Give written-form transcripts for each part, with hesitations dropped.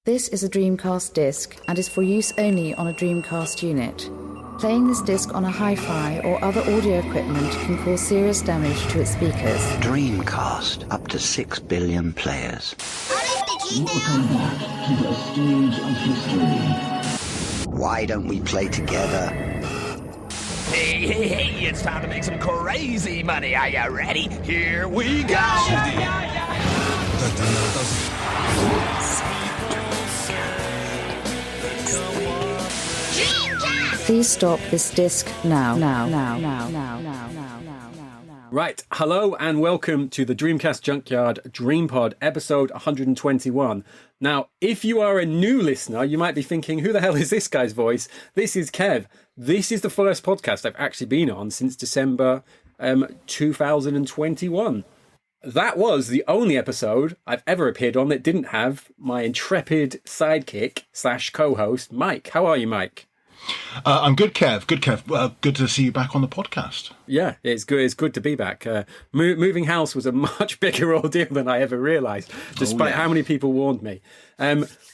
This is a Dreamcast disc and is for use only on a Dreamcast unit. Playing this disc on a hi-fi or other audio equipment can cause serious damage to its speakers. Dreamcast, up to 6 billion players. Welcome back to the stage of history. Why don't we play together? Hey, it's time to make some crazy money. Are you ready? Here we go! Please stop this disc now. Right, hello and welcome to the Dreamcast Junkyard DreamPod episode 121. Now, if you are a new listener, you might be thinking, who the hell is this guy's voice? This is Kev. This is the first podcast I've actually been on since December 2021. That was the only episode I've ever appeared on that didn't have my intrepid sidekick / co-host, Mike. How are you, Mike? I'm good, Kev. Good to see you back on the podcast. Yeah, it's good. It's good to be back. Moving house was a much bigger ordeal than I ever realised, despite how many people warned me.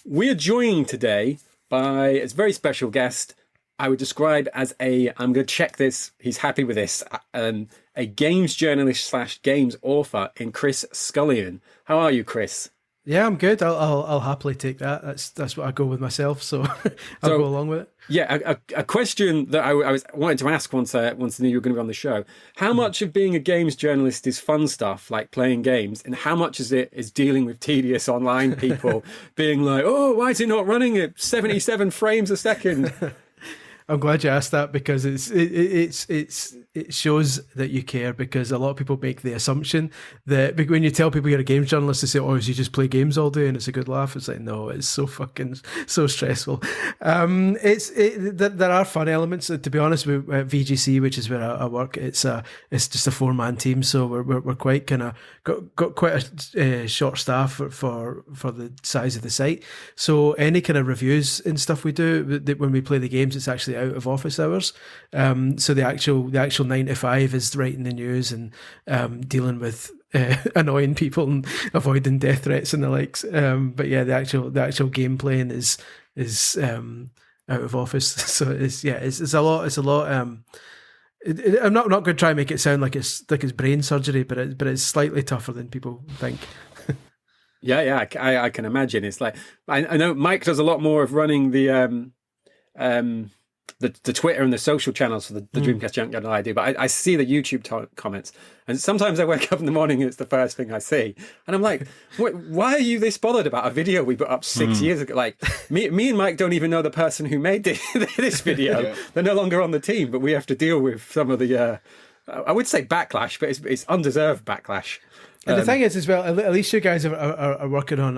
We are joined today by a very special guest. I would describe as I'm going to check this. He's happy with this. A games journalist / games author in Chris Scullion. How are you, Chris? Yeah, I'm good. I'll happily take that. That's what I go with myself. So I'll go along with it. Yeah, a question that I wanted to ask once I knew you were going to be on the show. How much of being a games journalist is fun stuff, like playing games, and how much is dealing with tedious online people being like, oh, why is it not running at 77 frames a second? I'm glad you asked that because it shows that you care, because a lot of people make the assumption that when you tell people you're a games journalist, they say, oh, so you just play games all day and it's a good laugh. It's like, no, it's so stressful. There are fun elements. To be honest, with VGC, which is where I work, it's just a 4-man team, so we're quite kind of got quite a short staff for the size of the site. So any kind of reviews and stuff we do when we play the games, it's actually out of office hours. So the actual 9 to 5 is writing the news and dealing with annoying people and avoiding death threats and the likes. But yeah, the actual game playing is out of office. So it's a lot. I'm not going to try and make it sound like it's brain surgery, but it's slightly tougher than people think. Yeah, I can imagine. It's like I know Mike does a lot more of running the Twitter and the social channels for the Dreamcast Junkyard than I do, but I see the YouTube comments, and sometimes I wake up in the morning and it's the first thing I see, and I'm like, why are you this bothered about a video we put up 6 years ago? Like, me and Mike don't even know the person who made this video. Yeah. They're no longer on the team, but we have to deal with some of the, I would say backlash, but it's undeserved backlash. And the thing is, as well, at least you guys are working on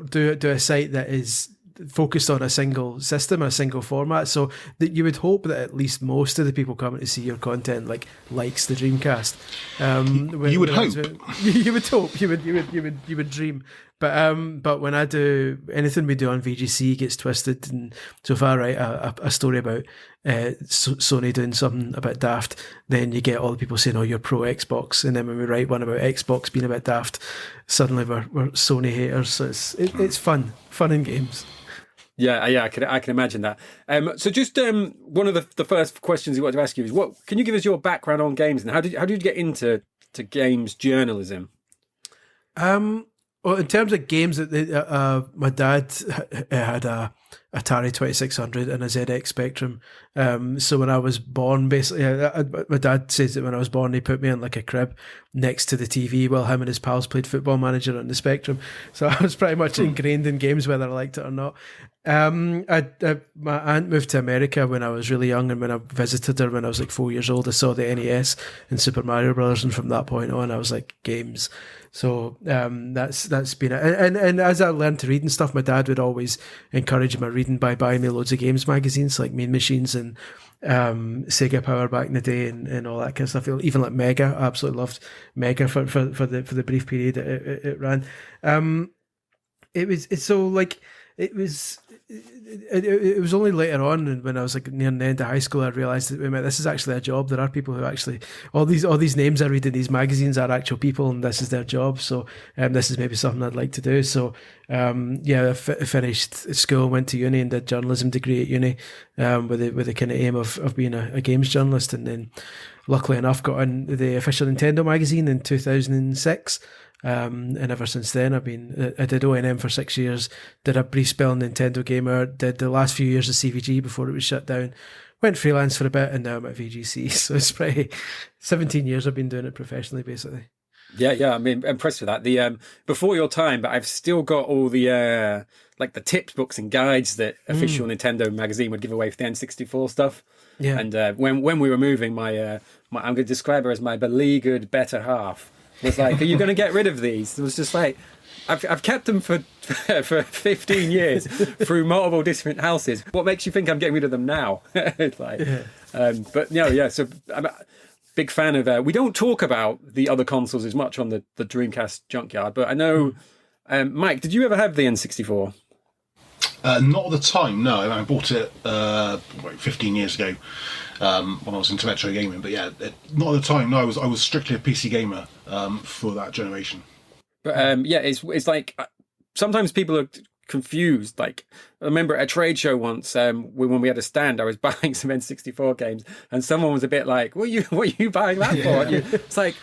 do a site that is focused on a single system, a single format, so that you would hope that at least most of the people coming to see your content likes the Dreamcast. You would hope. You would hope. You would dream. But when I do anything we do on VGC gets twisted, and so if I write a story about Sony doing something a bit daft, then you get all the people saying, "Oh, you're pro Xbox," and then when we write one about Xbox being a bit daft, suddenly we're Sony haters. So it's fun in games. Yeah, I can imagine that. So just one of the first questions we wanted to ask you is, can you give us your background on games, and how did you get into games journalism? Well, in terms of games, my dad had a Atari 2600 and a ZX Spectrum. So when I was born, basically, my dad says that when I was born, he put me in like a crib next to the TV while him and his pals played Football Manager on the Spectrum. So I was pretty much ingrained in games, whether I liked it or not. My aunt moved to America when I was really young, and when I visited her when I was like 4 years old, I saw the NES and Super Mario Brothers, and from that point on, I was like, games. So that's been it. And as I learned to read and stuff, my dad would always encourage my reading by buying me loads of games magazines like Mean Machines and Sega Power back in the day and all that kind of stuff. Even like Mega, I absolutely loved Mega for the brief period it ran. It's so like it was only later on when I was like near the end of high school I realised that this is actually a job. There are people who actually all these names I read in these magazines are actual people, and this is their job. So this is maybe something I'd like to do. So I finished school, went to uni, and did journalism degree at uni with the kind of aim of being a games journalist, and then luckily enough got on the official Nintendo magazine in 2006. And ever since then I did O&M for 6 years, did a brief spell in Nintendo Gamer, did the last few years of CVG before it was shut down, went freelance for a bit, and now I'm at VGC. So it's probably 17 years I've been doing it professionally, basically. Yeah, I'm impressed with that. The before your time, but I've still got all the like the tips books and guides that official Nintendo magazine would give away for the N64 stuff. Yeah, and when we were moving, my I'm going to describe her as my beleaguered better half. Was like, are you going to get rid of these? It was just like, I've kept them for 15 years through multiple different houses. What makes you think I'm getting rid of them now? It's like, but yeah. So I'm a big fan of. We don't talk about the other consoles as much on the Dreamcast Junkyard, but I know, Mike, did you ever have the N64? Not at the time, no. I bought it 15 years ago when I was into retro gaming. But yeah, not at the time. No, I was strictly a PC gamer for that generation. But it's like sometimes people are confused. Like I remember at a trade show once when we had a stand, I was buying some N64 games, and someone was a bit like, "What are you buying that for?" It's like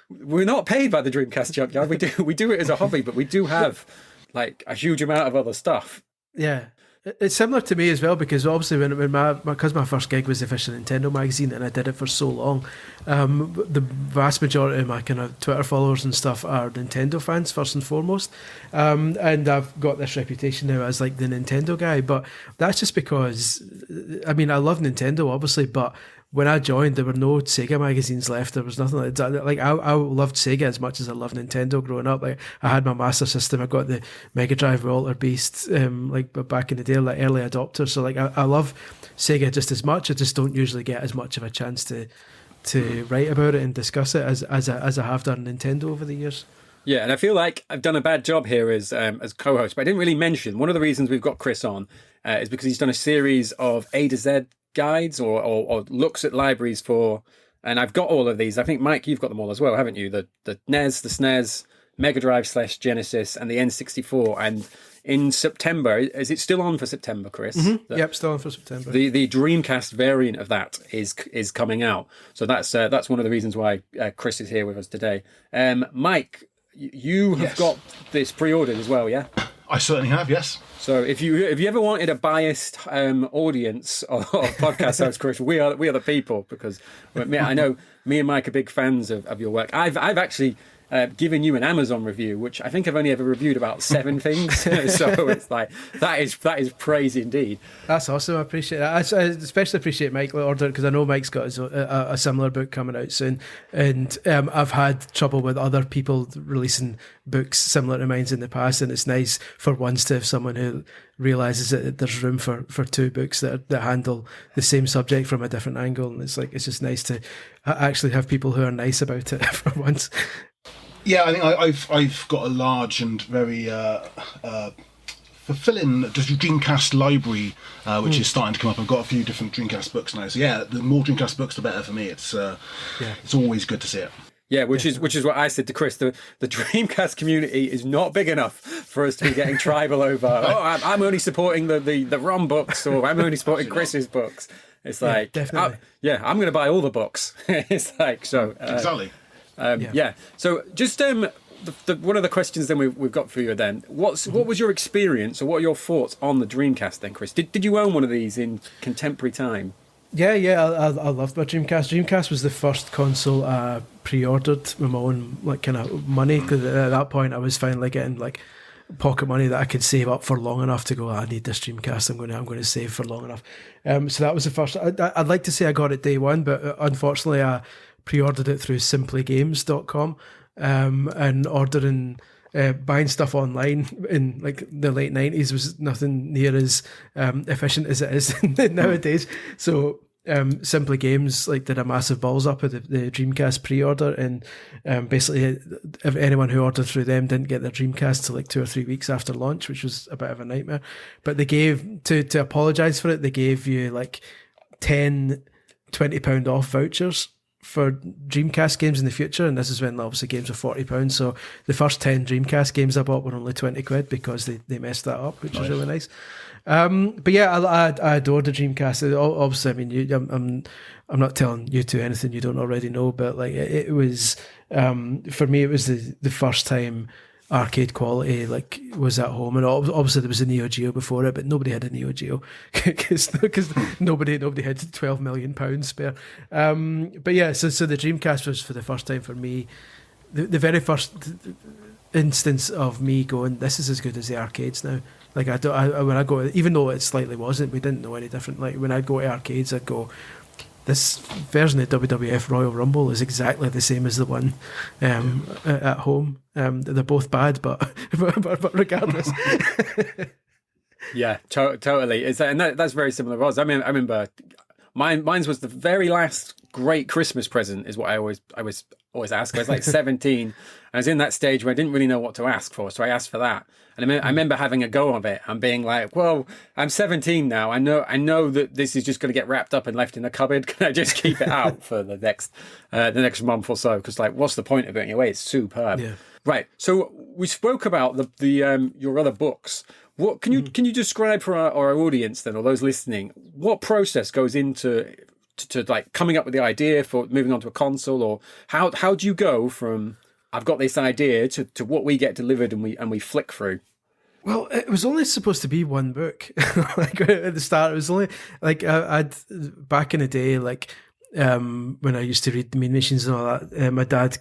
we're not paid by the Dreamcast Junkyard. We do it as a hobby, but we do have like a huge amount of other stuff. Yeah, it's similar to me as well, because obviously when my first gig was the official Nintendo magazine, and I did it for so long, the vast majority of my kind of Twitter followers and stuff are Nintendo fans first and foremost, and I've got this reputation now as like the Nintendo guy, but that's just because I love Nintendo obviously, but when I joined, there were no Sega magazines left. There was nothing like that. Like I loved Sega as much as I loved Nintendo growing up. Like I had my Master System. I got the Mega Drive with Alter Beast, like back in the day, like early adopter. So like I love Sega just as much. I just don't usually get as much of a chance to write about it and discuss it as I have done Nintendo over the years. Yeah, and I feel like I've done a bad job here as co-host, but I didn't really mention one of the reasons we've got Chris on is because he's done a series of A to Z guides or looks at libraries for, and I've got all of these. I think Mike, you've got them all as well, haven't you? The NES, the SNES, Mega Drive / Genesis, and the N64. And in September, is it still on for September, Chris? Mm-hmm. Yep, still on for September. The Dreamcast variant of that is coming out. So that's one of the reasons why Chris is here with us today. Mike, you have got this pre-ordered as well, yeah? I certainly have, yes. So if you ever wanted a biased audience of podcast hosts, Chris, we are the people, because I know me and Mike are big fans of your work. I've actually given you an Amazon review, which I think I've only ever reviewed about 7 things. So it's like that is praise indeed. That's awesome. I appreciate that. I especially appreciate Mike ordering, because I know Mike's got a similar book coming out soon, and I've had trouble with other people releasing books similar to mine's in the past, and it's nice for once to have someone who realizes that there's room for 2 books that handle the same subject from a different angle, and it's just nice to actually have people who are nice about it for once. Yeah, I think I've got a large and very fulfilling Dreamcast library, which is starting to come up. I've got a few different Dreamcast books now. So yeah, the more Dreamcast books, the better for me. It's always good to see it. Yeah, which is what I said to Chris. The Dreamcast community is not big enough for us to be getting tribal over. I'm only supporting the ROM books, or I'm only supporting Chris's books. It's like, definitely. I'm going to buy all the books. It's like so. Exactly. So just one of the questions then we've got for you then. What was your experience, or what are your thoughts on the Dreamcast then, Chris? Did you own one of these in contemporary time? Yeah, I loved my Dreamcast. Dreamcast was the first console I pre-ordered with my own kind of money, because at that point I was finally getting pocket money that I could save up for long enough to go, I need this Dreamcast, I'm going to save for long enough. So that was the first. I'd like to say I got it day one, but unfortunately I pre-ordered it through simplygames.com, and ordering buying stuff online in the late 90s was nothing near as efficient as it is nowadays. So Simply Games like did a massive balls up with the Dreamcast pre-order, and basically if anyone who ordered through them didn't get their Dreamcast till like 2 or 3 weeks after launch, which was a bit of a nightmare. But they gave, to apologise for it, they gave you like 10 £20 off vouchers for Dreamcast games in the future, and this is when obviously games are £40. So the first 10 Dreamcast games I bought were only £20 because they messed that up, which was really nice. But yeah, I adore the Dreamcast. Obviously, I mean, I'm not telling you two anything you don't already know, but like it was for me, it was the first time arcade quality like was at home, and obviously there was a Neo Geo before it, but nobody had a Neo Geo because nobody had £12 million spare. But yeah, so the Dreamcast was for the first time for me the very first instance of me going, this is as good as the arcades now. Like when I go, even though it slightly wasn't, we didn't know any different. Like when I'd go to arcades, I'd go, this version of WWF Royal Rumble is exactly the same as the one at home. They're both bad, but regardless. Yeah, totally. And that's very similar to us. I mean, I remember mine's was the very last great Christmas present is what I always ask. I was like 17. I was in that stage where I didn't really know what to ask for, so I asked for that. And I remember having a go of it and being like, well, I'm 17 now. I know that this is just going to get wrapped up and left in a cupboard. Can I just keep it out for the next month or so? Because like, what's the point of it anyway? It's superb. Yeah. Right. So we spoke about the your other books. What can you describe for our audience then, or those listening, what process goes into to like coming up with the idea for moving on to a console, or how do you go from I've got this idea to what we get delivered and we flick through? Well, it was only supposed to be one book. Like at the start, it was only like I'd back in the day, like when I used to read the Mean Machines and all that. My dad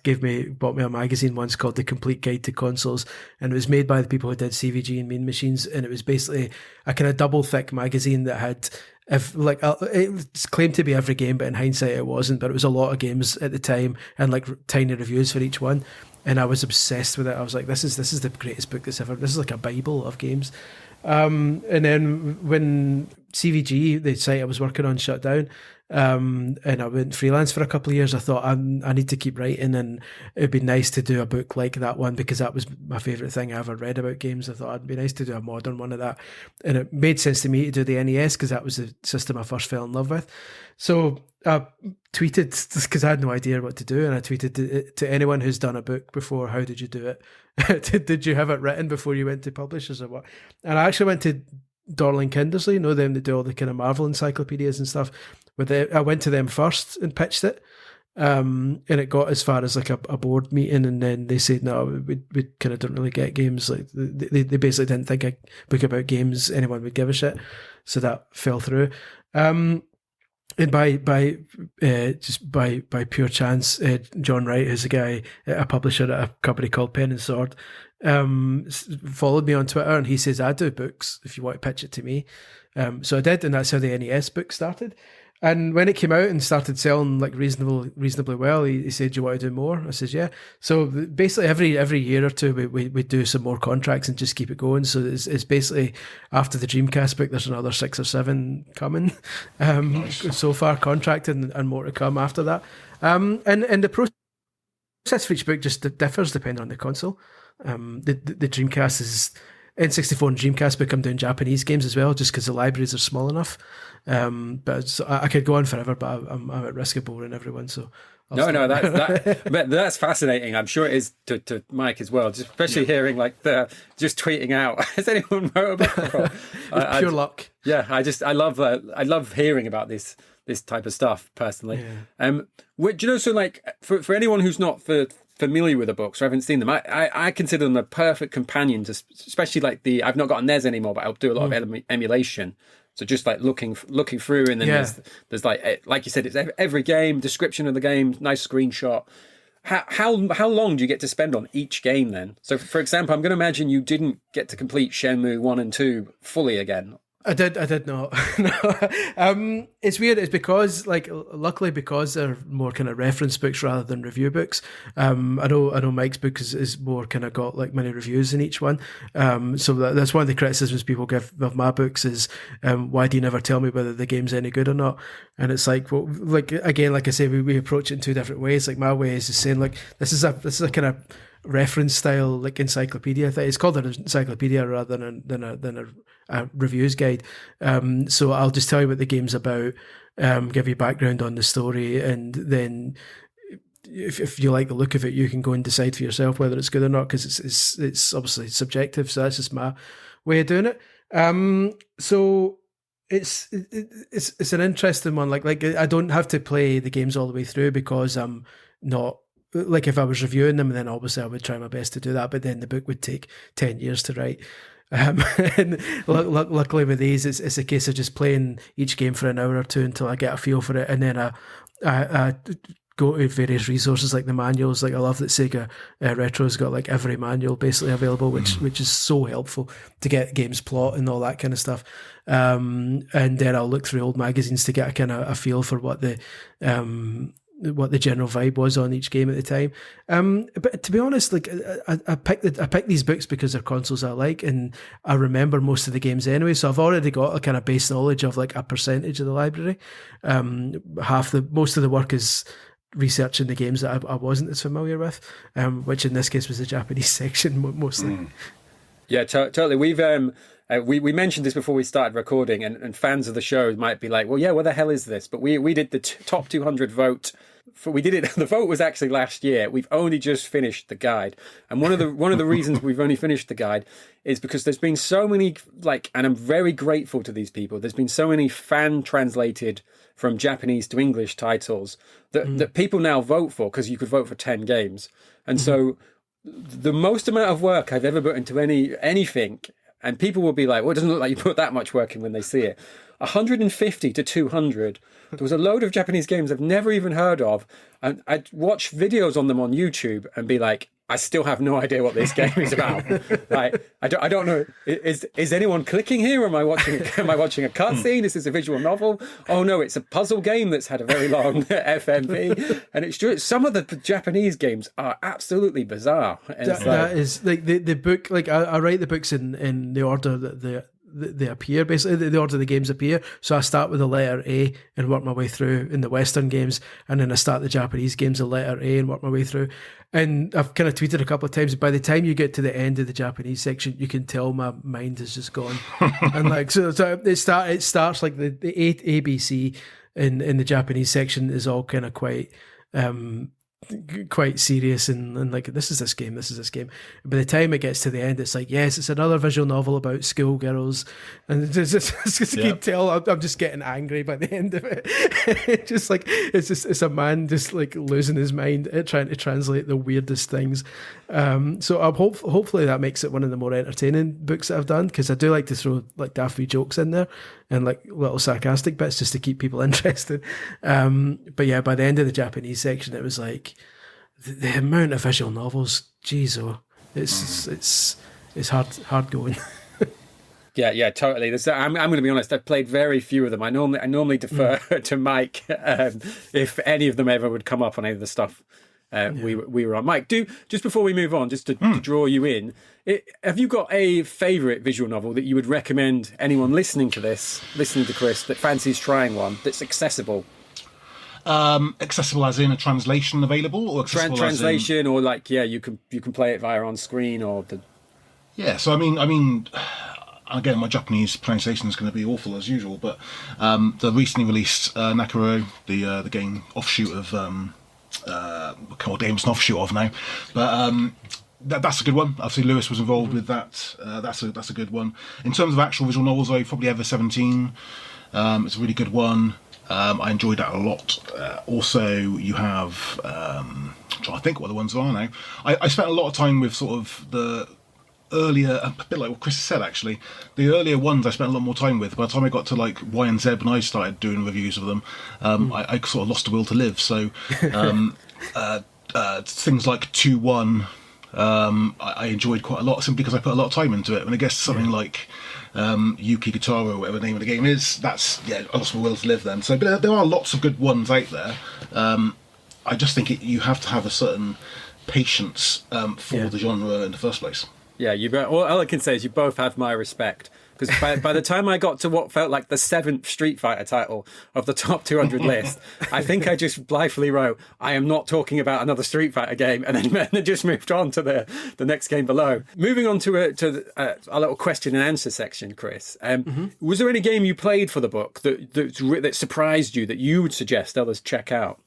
bought me a magazine once called The Complete Guide to Consoles, and it was made by the people who did CVG and Mean Machines, and it was basically a kind of double thick magazine that had. It claimed to be every game, but in hindsight it wasn't. But it was a lot of games at the time, and like tiny reviews for each one. And I was obsessed with it. I was like, "This is the greatest book that's ever. This is like a Bible of games." And then when CVG, the site I was working on, shut down, and I went freelance for a couple of years, I thought I need to keep writing, and it'd be nice to do a book like that one, because that was my favourite thing I ever read about games. I thought it'd be nice to do a modern one of that, and it made sense to me to do the NES because that was the system I first fell in love with. So I tweeted, because I had no idea what to do, and I tweeted to anyone who's done a book before, how did you do it? Did you have it written before you went to publishers or what? And I actually went to Dorling Kindersley, you know them that do all the kind of Marvel encyclopedias and stuff. I went to them first and pitched it, and it got as far as like a board meeting, and then they said no, we kind of don't really get games. Like they basically didn't think a book about games anyone would give a shit, so that fell through. And by pure chance, John Wright, who's a guy, a publisher at a company called Pen and Sword, followed me on Twitter, and he says, I do books if you want to pitch it to me. So I did, and that's how the NES book started. And when it came out and started selling like reasonably well, he said, do you want to do more? I said, yeah. So basically every year or two we do some more contracts and just keep it going. So it's basically after the Dreamcast book, there's another 6 or 7 coming so far contracted, and more to come after that. And the process for each book just differs depending on the console. The Dreamcast is N64 and Dreamcast book. I'm doing Japanese games as well, just because the libraries are small enough. But I could go on forever, but I'm at risk of boring everyone. So that's fascinating. I'm sure it is to Mike as well. Just especially hearing like just tweeting out. Has anyone wrote about it? Pure luck. Yeah, I love hearing about this type of stuff personally. Yeah. Do you know? So like for anyone who's not familiar with the books or haven't seen them, I consider them a perfect companion to, especially like I've not got a NES anymore, but I'll do a lot of emulation. So just like looking through, and then there's like you said, it's every game, description of the game, nice screenshot. How long do you get to spend on each game then? So for example, I'm going to imagine you didn't get to complete Shenmue 1 and 2 fully again. I did not. No. It's weird. It's because, like, luckily because they're more kind of reference books rather than review books. I know Mike's book is more kind of got like many reviews in each one. So that's one of the criticisms people give of my books is, why do you never tell me whether the game's any good or not? And it's like, well, like again, like I say, we approach it in two different ways. Like my way is just saying, like, this is a kind of reference style, like encyclopedia thing. It's called an encyclopedia rather than a reviews guide. So I'll just tell you what the game's about, give you background on the story, and then if you like the look of it, you can go and decide for yourself whether it's good or not, because it's obviously subjective. So that's just my way of doing it. So it's an interesting one. Like I don't have to play the games all the way through because I'm not. Like if I was reviewing them, then obviously I would try my best to do that, but then the book would take 10 years to write. And luckily with these, it's a case of just playing each game for an hour or two until I get a feel for it, and then I go to various resources like the manuals. Like I love that Sega Retro's got like every manual basically available, which is so helpful to get games plot and all that kind of stuff. And then I'll look through old magazines to get a kind of a feel for what the general vibe was on each game at the time. But to be honest, like I picked these books because they're consoles I like, and I remember most of the games anyway. So I've already got a kind of base knowledge of like a percentage of the library. Most of the work is researching the games that I wasn't as familiar with, which in this case was the Japanese section mostly. Yeah, totally. We've we mentioned this before we started recording, and fans of the show might be like, well, yeah, what the hell is this? But we did the top 200 vote. The vote was actually last year. We've only just finished the guide, and one of the reasons we've only finished the guide is because there's been so many, like, and I'm very grateful to these people. There's been so many fan translated from Japanese to English titles that people now vote for, because you could vote for 10 games, and so the most amount of work I've ever put into anything. And people will be like, well, it doesn't look like you put that much work in when they see it. 150 to 200. There was a load of Japanese games I've never even heard of. And I'd watch videos on them on YouTube and be like, I still have no idea what this game is about. Like, I don't know. Is anyone clicking here? Am I watching a cutscene? Is this a visual novel? Oh no, it's a puzzle game that's had a very long FMV. And it's true. Some of the Japanese games are absolutely bizarre. And that is like the book. Like I write the books in the order that they appear, basically the order the games appear. So I start with the letter A and work my way through in the Western games, and then I start the Japanese games with letter A and work my way through. And I've kind of tweeted a couple of times, by the time you get to the end of the Japanese section, you can tell my mind is just gone. And like so it starts like the ABC in the Japanese section is all kind of quite serious and like this is this game. By the time it gets to the end, it's like, yes, it's another visual novel about schoolgirls, and just keep tell I'm just getting angry by the end of it. Just like it's a man just like losing his mind at trying to translate the weirdest things. So I'm hopefully that makes it one of the more entertaining books that I've done, because I do like to throw like daft wee jokes in there and like little sarcastic bits just to keep people interested. But yeah, by the end of the Japanese section, it was like the amount of visual novels. Jeez, it's hard going. Yeah, totally. I'm going to be honest. I've played very few of them. I normally defer to Mike if any of them ever would come up on any of the stuff we were on. Mike, just before we move on, just to draw you in, have you got a favourite visual novel that you would recommend anyone listening to Chris, that fancies trying one that's accessible? Accessible as in a translation available, or accessible translation, or like you can play it via on screen or the. Yeah, so I mean. Again, my Japanese pronunciation is going to be awful as usual, but the recently released Nakuro, the game offshoot of game's an offshoot of now, but that's a good one. Obviously, Lewis was involved with that. That's a good one. In terms of actual visual novels, though, probably Ever 17. It's a really good one. I enjoyed that a lot. Also, you have I'm trying to think what the ones are now. I spent a lot of time with sort of the earlier, a bit like what Chris said actually, the earlier ones I spent a lot more time with. By the time I got to like Y and Z, when I started doing reviews of them, I sort of lost the will to live. So things like 2-1 I enjoyed quite a lot, simply because I put a lot of time into it. When it gets to something like Yuki Gitaro, whatever the name of the game is, that's I lost my will to live then. So, but there are lots of good ones out there. I just think you have to have a certain patience for the genre in the first place. Yeah, all I can say is you both have my respect. Because by the time I got to what felt like the 7th Street Fighter title of the top 200 list, I think I just blithely wrote, I am not talking about another Street Fighter game, and then just moved on to the next game below. Moving on to a little question and answer section, Chris. Was there any game you played for the book that surprised you, that you would suggest others check out?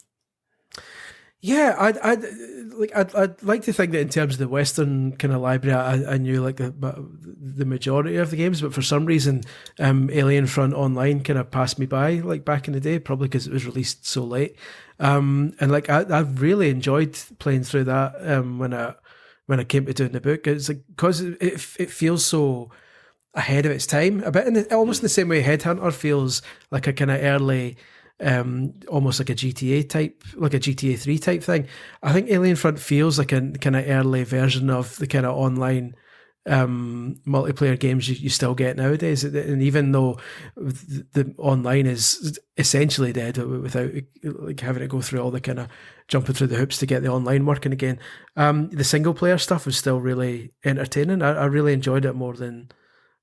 Yeah, I'd like to think that in terms of the Western kind of library, I knew like the majority of the games, but for some reason, Alien Front Online kind of passed me by, like back in the day, probably because it was released so late. And like I've really enjoyed playing through that when I came to doing the book. It's like because it feels so ahead of its time, a bit almost in the same way Headhunter feels like a kind of early. Almost like a GTA type, like a GTA 3 type thing. I think Alien Front feels like a kind of early version of the kind of online multiplayer games you still get nowadays. And even though the online is essentially dead without like having to go through all the kind of jumping through the hoops to get the online working again, the single player stuff was still really entertaining. I really enjoyed it more than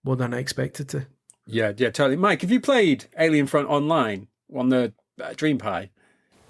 I expected to. Yeah, totally. Mike, have you played Alien Front Online on the DreamPod?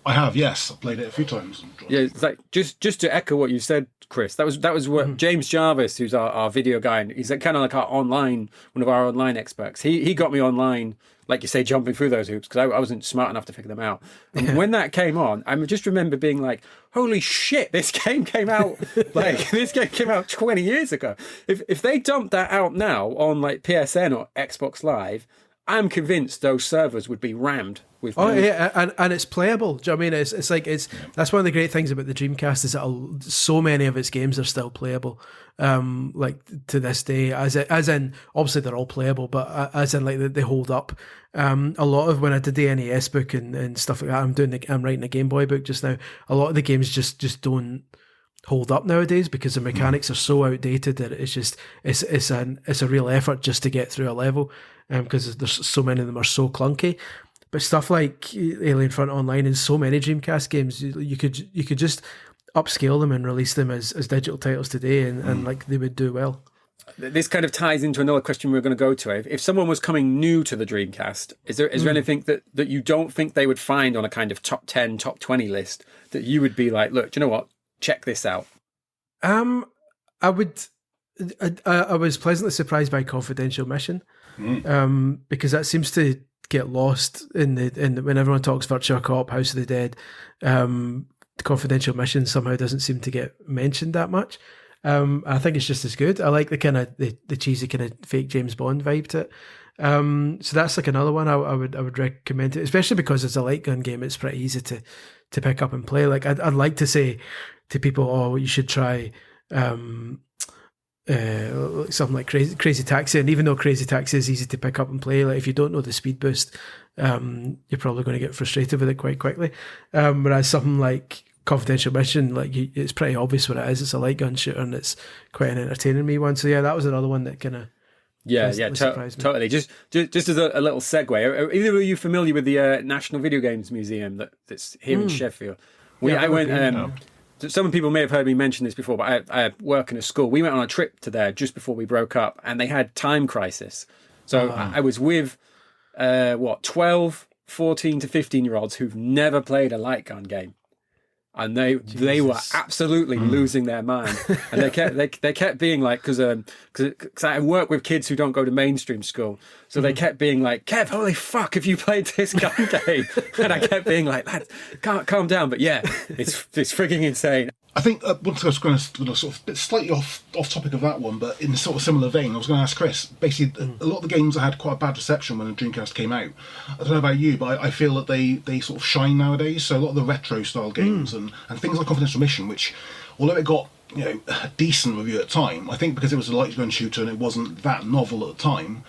I have, yes. I've played it a few times. Yeah, it's like just to echo what you said, Chris. That was what James Jarvis, who's our video guy, and he's kind of like one of our online experts. He got me online, like you say, jumping through those hoops because I wasn't smart enough to figure them out. And when that came on, I just remember being like, "Holy shit! This game came out 20 years ago. If they dumped that out now on like PSN or Xbox Live, I'm convinced those servers would be rammed with. And it's playable. Do you know what I mean? It's like that's one of the great things about the Dreamcast is that so many of its games are still playable. Like to this day, as in obviously they're all playable, but as in like they hold up. A lot of when I did the NES book and stuff like that, I'm writing a Game Boy book just now. A lot of the games just don't hold up nowadays because the mechanics are so outdated that it's a real effort just to get through a level. Because there's so many of them are so clunky, but stuff like Alien Front Online and so many Dreamcast games, you could just upscale them and release them as digital titles today, and like they would do well. This kind of ties into another question we're going to go to. If someone was coming new to the Dreamcast, is there anything that you don't think they would find on a kind of top 10, top 20 list that you would be like, look, do you know what? Check this out. I was pleasantly surprised by Confidential Mission. Because that seems to get lost in when everyone talks Virtua Cop, House of the Dead. The Confidential Mission somehow doesn't seem to get mentioned that much. I think it's just as good. I like the kind of the cheesy kind of fake James Bond vibe to it. So that's like another one I would recommend it, especially because it's a light gun game. It's pretty easy to pick up and play. Like I'd like to say to people, oh, you should try. Something like Crazy Taxi, and even though Crazy Taxi is easy to pick up and play, like if you don't know the speed boost, you're probably going to get frustrated with it quite quickly. Whereas something like Confidential Mission, like it's pretty obvious what it is. It's a light gun shooter, and it's quite an entertaining me one. So yeah, that was another one that kind of totally. Just as a little segue, are either of you familiar with the National Video Games Museum that's here in Sheffield? I went. Some people may have heard me mention this before, but I work in a school. We went on a trip to there just before we broke up, and they had Time Crisis. So I was with 12, 14 to 15-year-olds who've never played a light gun game. And they were absolutely losing their mind, and they kept being like, because I work with kids who don't go to mainstream school, so they kept being like, Kev, holy fuck, have you played this gun game? And I kept being like, lads, calm down. But yeah, it's frigging insane. I think once I was going to sort of slightly off topic of that one, but in a sort of similar vein, I was going to ask Chris. Basically, a lot of the games had quite a bad reception when the Dreamcast came out. I don't know about you, but I feel that they sort of shine nowadays. So a lot of the retro style games and things like Confidential Mission, which although it got a decent review at the time, I think because it was a light gun shooter and it wasn't that novel at the time,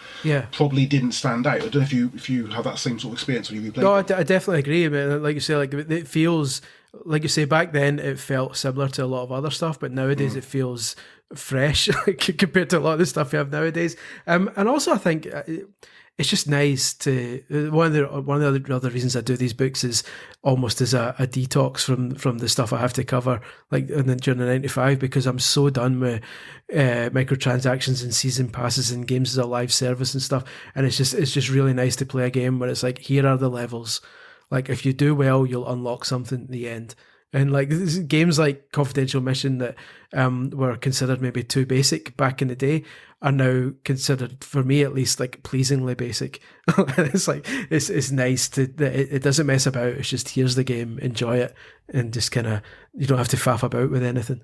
probably didn't stand out. I don't know if you have that same sort of experience when you replayed. No, I definitely agree. I mean, like you say, like it feels. Like you say, back then it felt similar to a lot of other stuff, but nowadays it feels fresh compared to a lot of the stuff we have nowadays. And also I think it's just nice to one of the other reasons I do these books is almost as a detox from the stuff I have to cover, like during the 95, because I'm so done with microtransactions and season passes and games as a live service and stuff. And it's just really nice to play a game where it's like, here are the levels. Like if you do well, you'll unlock something at the end. And like games like Confidential Mission that were considered maybe too basic back in the day are now considered, for me at least, like pleasingly basic. It's like it's nice that it doesn't mess about. It's just, here's the game, enjoy it, and just kind of, you don't have to faff about with anything.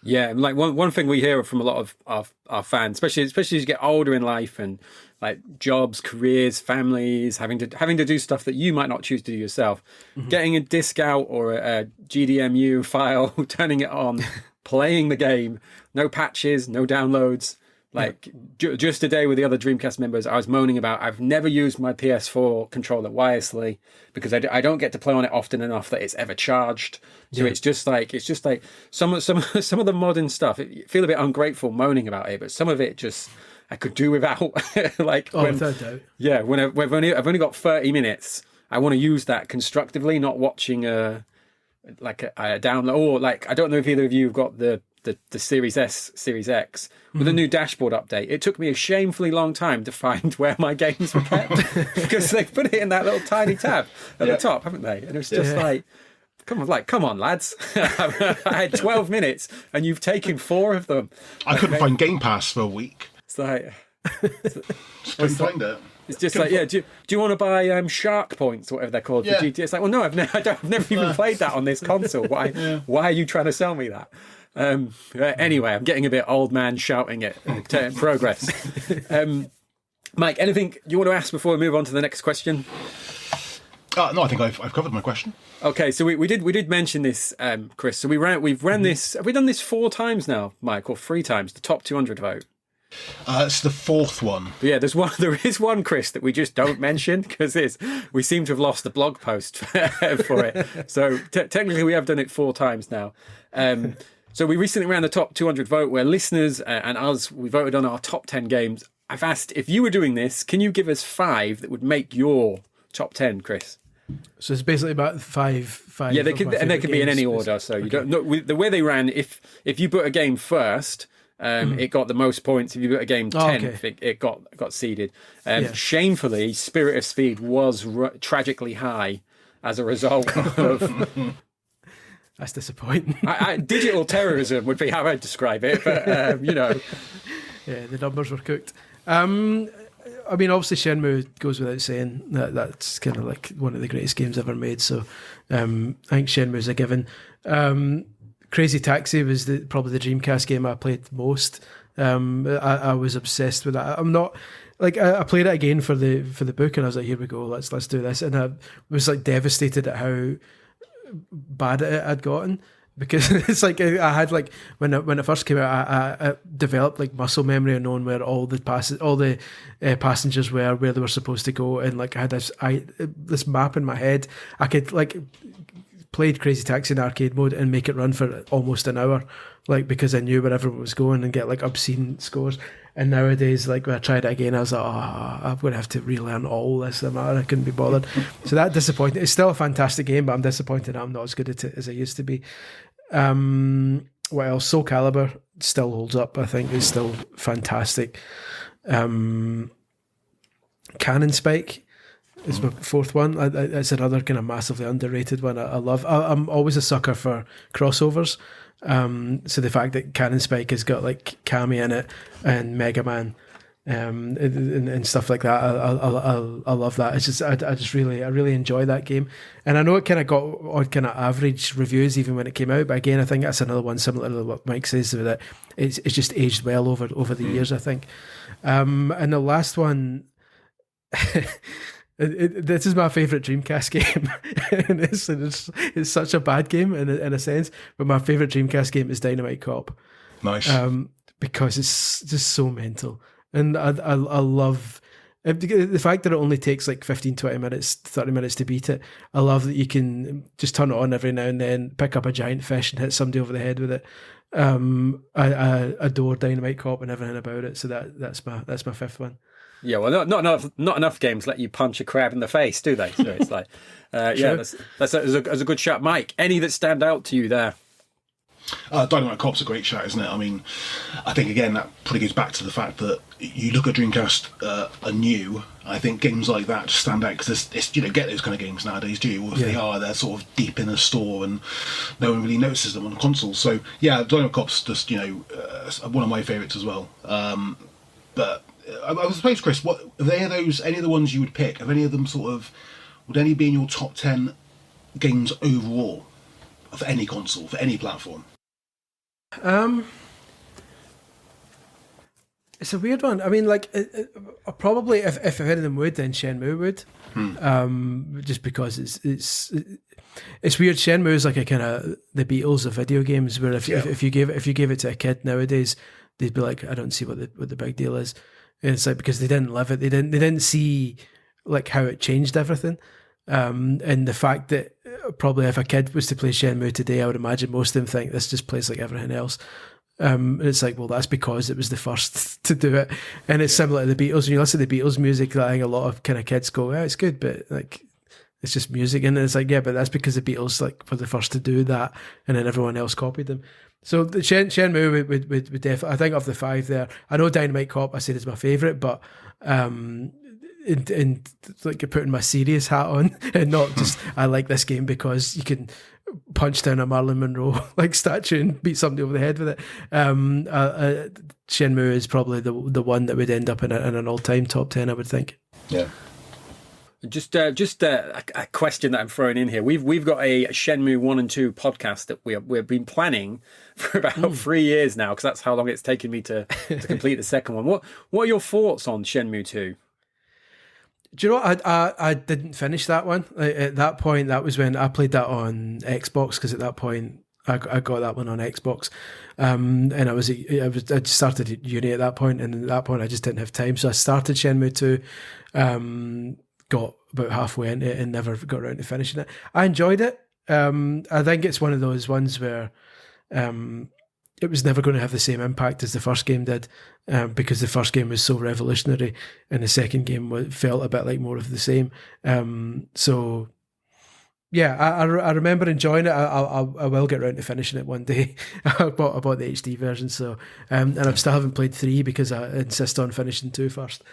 Yeah, like one thing we hear from a lot of our fans, especially as you get older in life and like jobs, careers, families, having to do stuff that you might not choose to do yourself, getting a disc out or a GDMU file, turning it on, playing the game, no patches, no downloads. Like just today with the other Dreamcast members, I was moaning about I've never used my PS4 controller wirelessly because I don't get to play on it often enough that it's ever charged. So it's just like some of the modern stuff. I feel a bit ungrateful moaning about it, but some of it just I could do without. Like without doubt. Yeah, when I've only got 30 minutes, I want to use that constructively, not watching a download. Or like I don't know if either of you have got the Series S, Series X with a new dashboard update. It took me a shamefully long time to find where my games were kept because they've put it in that little tiny tab at the top, haven't they? And it's just like, come on, lads. I had 12 minutes and you've taken 4 of them. I couldn't find Game Pass for a week. It's like, couldn't find it. It's just like, do you want to buy Shark Points, whatever they're called, for GT? It's like, well, no, I've never even played that on this console. Why are you trying to sell me that? Anyway, I'm getting a bit old man shouting at progress. Mike, anything you want to ask before we move on to the next question? No, I think I've covered my question. Okay, so we did mention this, Chris. So we've ran this. Have we done this 4 times now, Mike, or 3 times? The top 200 vote. It's the 4th one. But yeah, there is one, Chris, that we just don't mention because we seem to have lost the blog post for it. So technically, we have done it 4 times now. So we recently ran the top 200 vote where listeners and us, we voted on our top 10 games. I've asked, if you were doing this, can you give us 5 that would make your top 10, Chris? So it's basically about 5. Yeah, they can be in any order. So you don't know the way they ran. If you put a game first, it got the most points. If you put a game 10th, it got seeded. Shamefully, Spirit of Speed was tragically high as a result of. That's disappointing. Digital terrorism would be how I'd describe it, but Yeah, the numbers were cooked. I mean, obviously Shenmue goes without saying that's kind of like one of the greatest games ever made. So I think Shenmue's a given. Crazy Taxi was probably the Dreamcast game I played most. I was obsessed with that. I'm not. Like I played it again for the book, and I was like, "Here we go, let's do this." And I was like devastated at how bad it had gotten, because it's like I had like when it first came out, I developed like muscle memory of knowing where all the passengers were, where they were supposed to go, and like I had this map in my head. I could like played Crazy Taxi in arcade mode and make it run for almost an hour, like because I knew where everyone was going and get like obscene scores. And nowadays, like when I tried it again, I was like, I'm going to have to relearn all this. I couldn't be bothered. So that disappointed. It's still a fantastic game, but I'm disappointed I'm not as good at it as I used to be. What else? Soul Calibur still holds up. I think it's still fantastic. Cannon Spike is my 4th one. It's another kind of massively underrated one. I love. I'm always a sucker for crossovers. So the fact that Cannon Spike has got like Kami in it and Mega Man and stuff like that, I love that. It's just I really enjoy that game, and I know it kind of got on kind of average reviews even when it came out. But again, I think that's another one similar to what Mike says, that it's just aged well over the years, I think. And the last one. This is my favourite Dreamcast game, and it's such a bad game in a sense, but my favourite Dreamcast game is Dynamite Cop. Nice. Because it's just so mental, and I love The fact that it only takes like 15, 20 minutes, 30 minutes to beat it, I love that you can just turn it on every now and then, pick up a giant fish and hit somebody over the head with it. I adore Dynamite Cop and everything about it, so that's my fifth one. Yeah, well, not enough games let you punch a crab in the face, do they? So it's like, yeah, that's a good shot. Mike, any that stand out to you there? Dynamite Cop's a great shout, isn't it? I mean, I think again that probably goes back to the fact that you look at Dreamcast anew. I think games like that just stand out because you don't get those kind of games nowadays, do you? Or if they are, they're sort of deep in a store and no one really notices them on consoles. So yeah, Dynamite Cop's just one of my favourites as well. But I suppose, Chris, what are any of the ones you would pick? Have any of them would any be in your top 10 games overall of any console, for any platform? It's a weird one. I mean, like, probably if any of them would, then Shenmue would. Just because it's weird. Shenmue is like a kind of the Beatles of video games, where if you gave it to a kid nowadays, they'd be like, I don't see what the big deal is. And it's like, because they didn't live it, they didn't see like how it changed everything. And the fact that probably if a kid was to play Shenmue today, I would imagine most of them think this just plays like everything else. And it's like, well, that's because it was the first to do it. And it's similar to the Beatles. When you listen to the Beatles music, I think a lot of kind of kids go, yeah, it's good, but like, it's just music. And it's like, yeah, but that's because the Beatles like were the first to do that, and then everyone else copied them. So the Shenmue would definitely, I think of the five there, I know Dynamite Cop I said is my favourite, but in like putting my serious hat on and not just I like this game because you can punch down a Marilyn Monroe like statue and beat somebody over the head with it. Shenmue is probably the one that would end up in an all-time top 10, I would think. Yeah. Just a question that I'm throwing in here. We've got a Shenmue 1 and 2 podcast that we've been planning for about 3 years now, because that's how long it's taken me to complete the second one. What are your thoughts on Shenmue 2? Do you know what? I didn't finish that one. At that point, that was when I played that on Xbox, because at that point I got that one on Xbox, and I just started at uni at that point, and at that point I just didn't have time, so I started Shenmue 2, got about halfway into it and never got around to finishing it. I enjoyed it. I think it's one of those ones where it was never going to have the same impact as the first game did, because the first game was so revolutionary and the second game felt a bit like more of the same. So yeah, I remember enjoying it. I will get around to finishing it one day. I bought the HD version, so and I still haven't played 3 because I insist on finishing 2 first.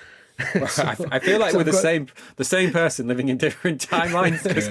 Well, I feel like we're the same person living in different timelines, because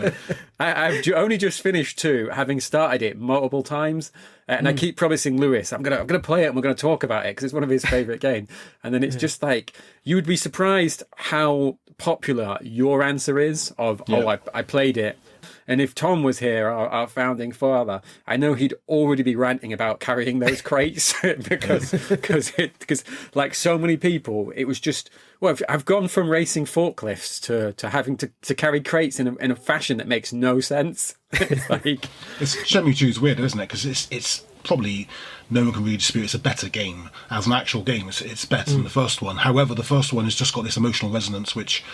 I've only just finished 2, having started it multiple times, and I keep promising Lewis I'm gonna play it and we're gonna talk about it because it's one of his favorite games, and then it's just like, you would be surprised how popular your answer is of I played it. And if Tom was here, our founding father, I know he'd already be ranting about carrying those crates because like so many people, it was just, well, I've gone from racing forklifts to having to carry crates in a fashion that makes no sense. It's like, Shenmue 2 is weird, isn't it? Because it's probably, no one can really dispute it's a better game as an actual game. It's better than the first one. However, the first one has just got this emotional resonance which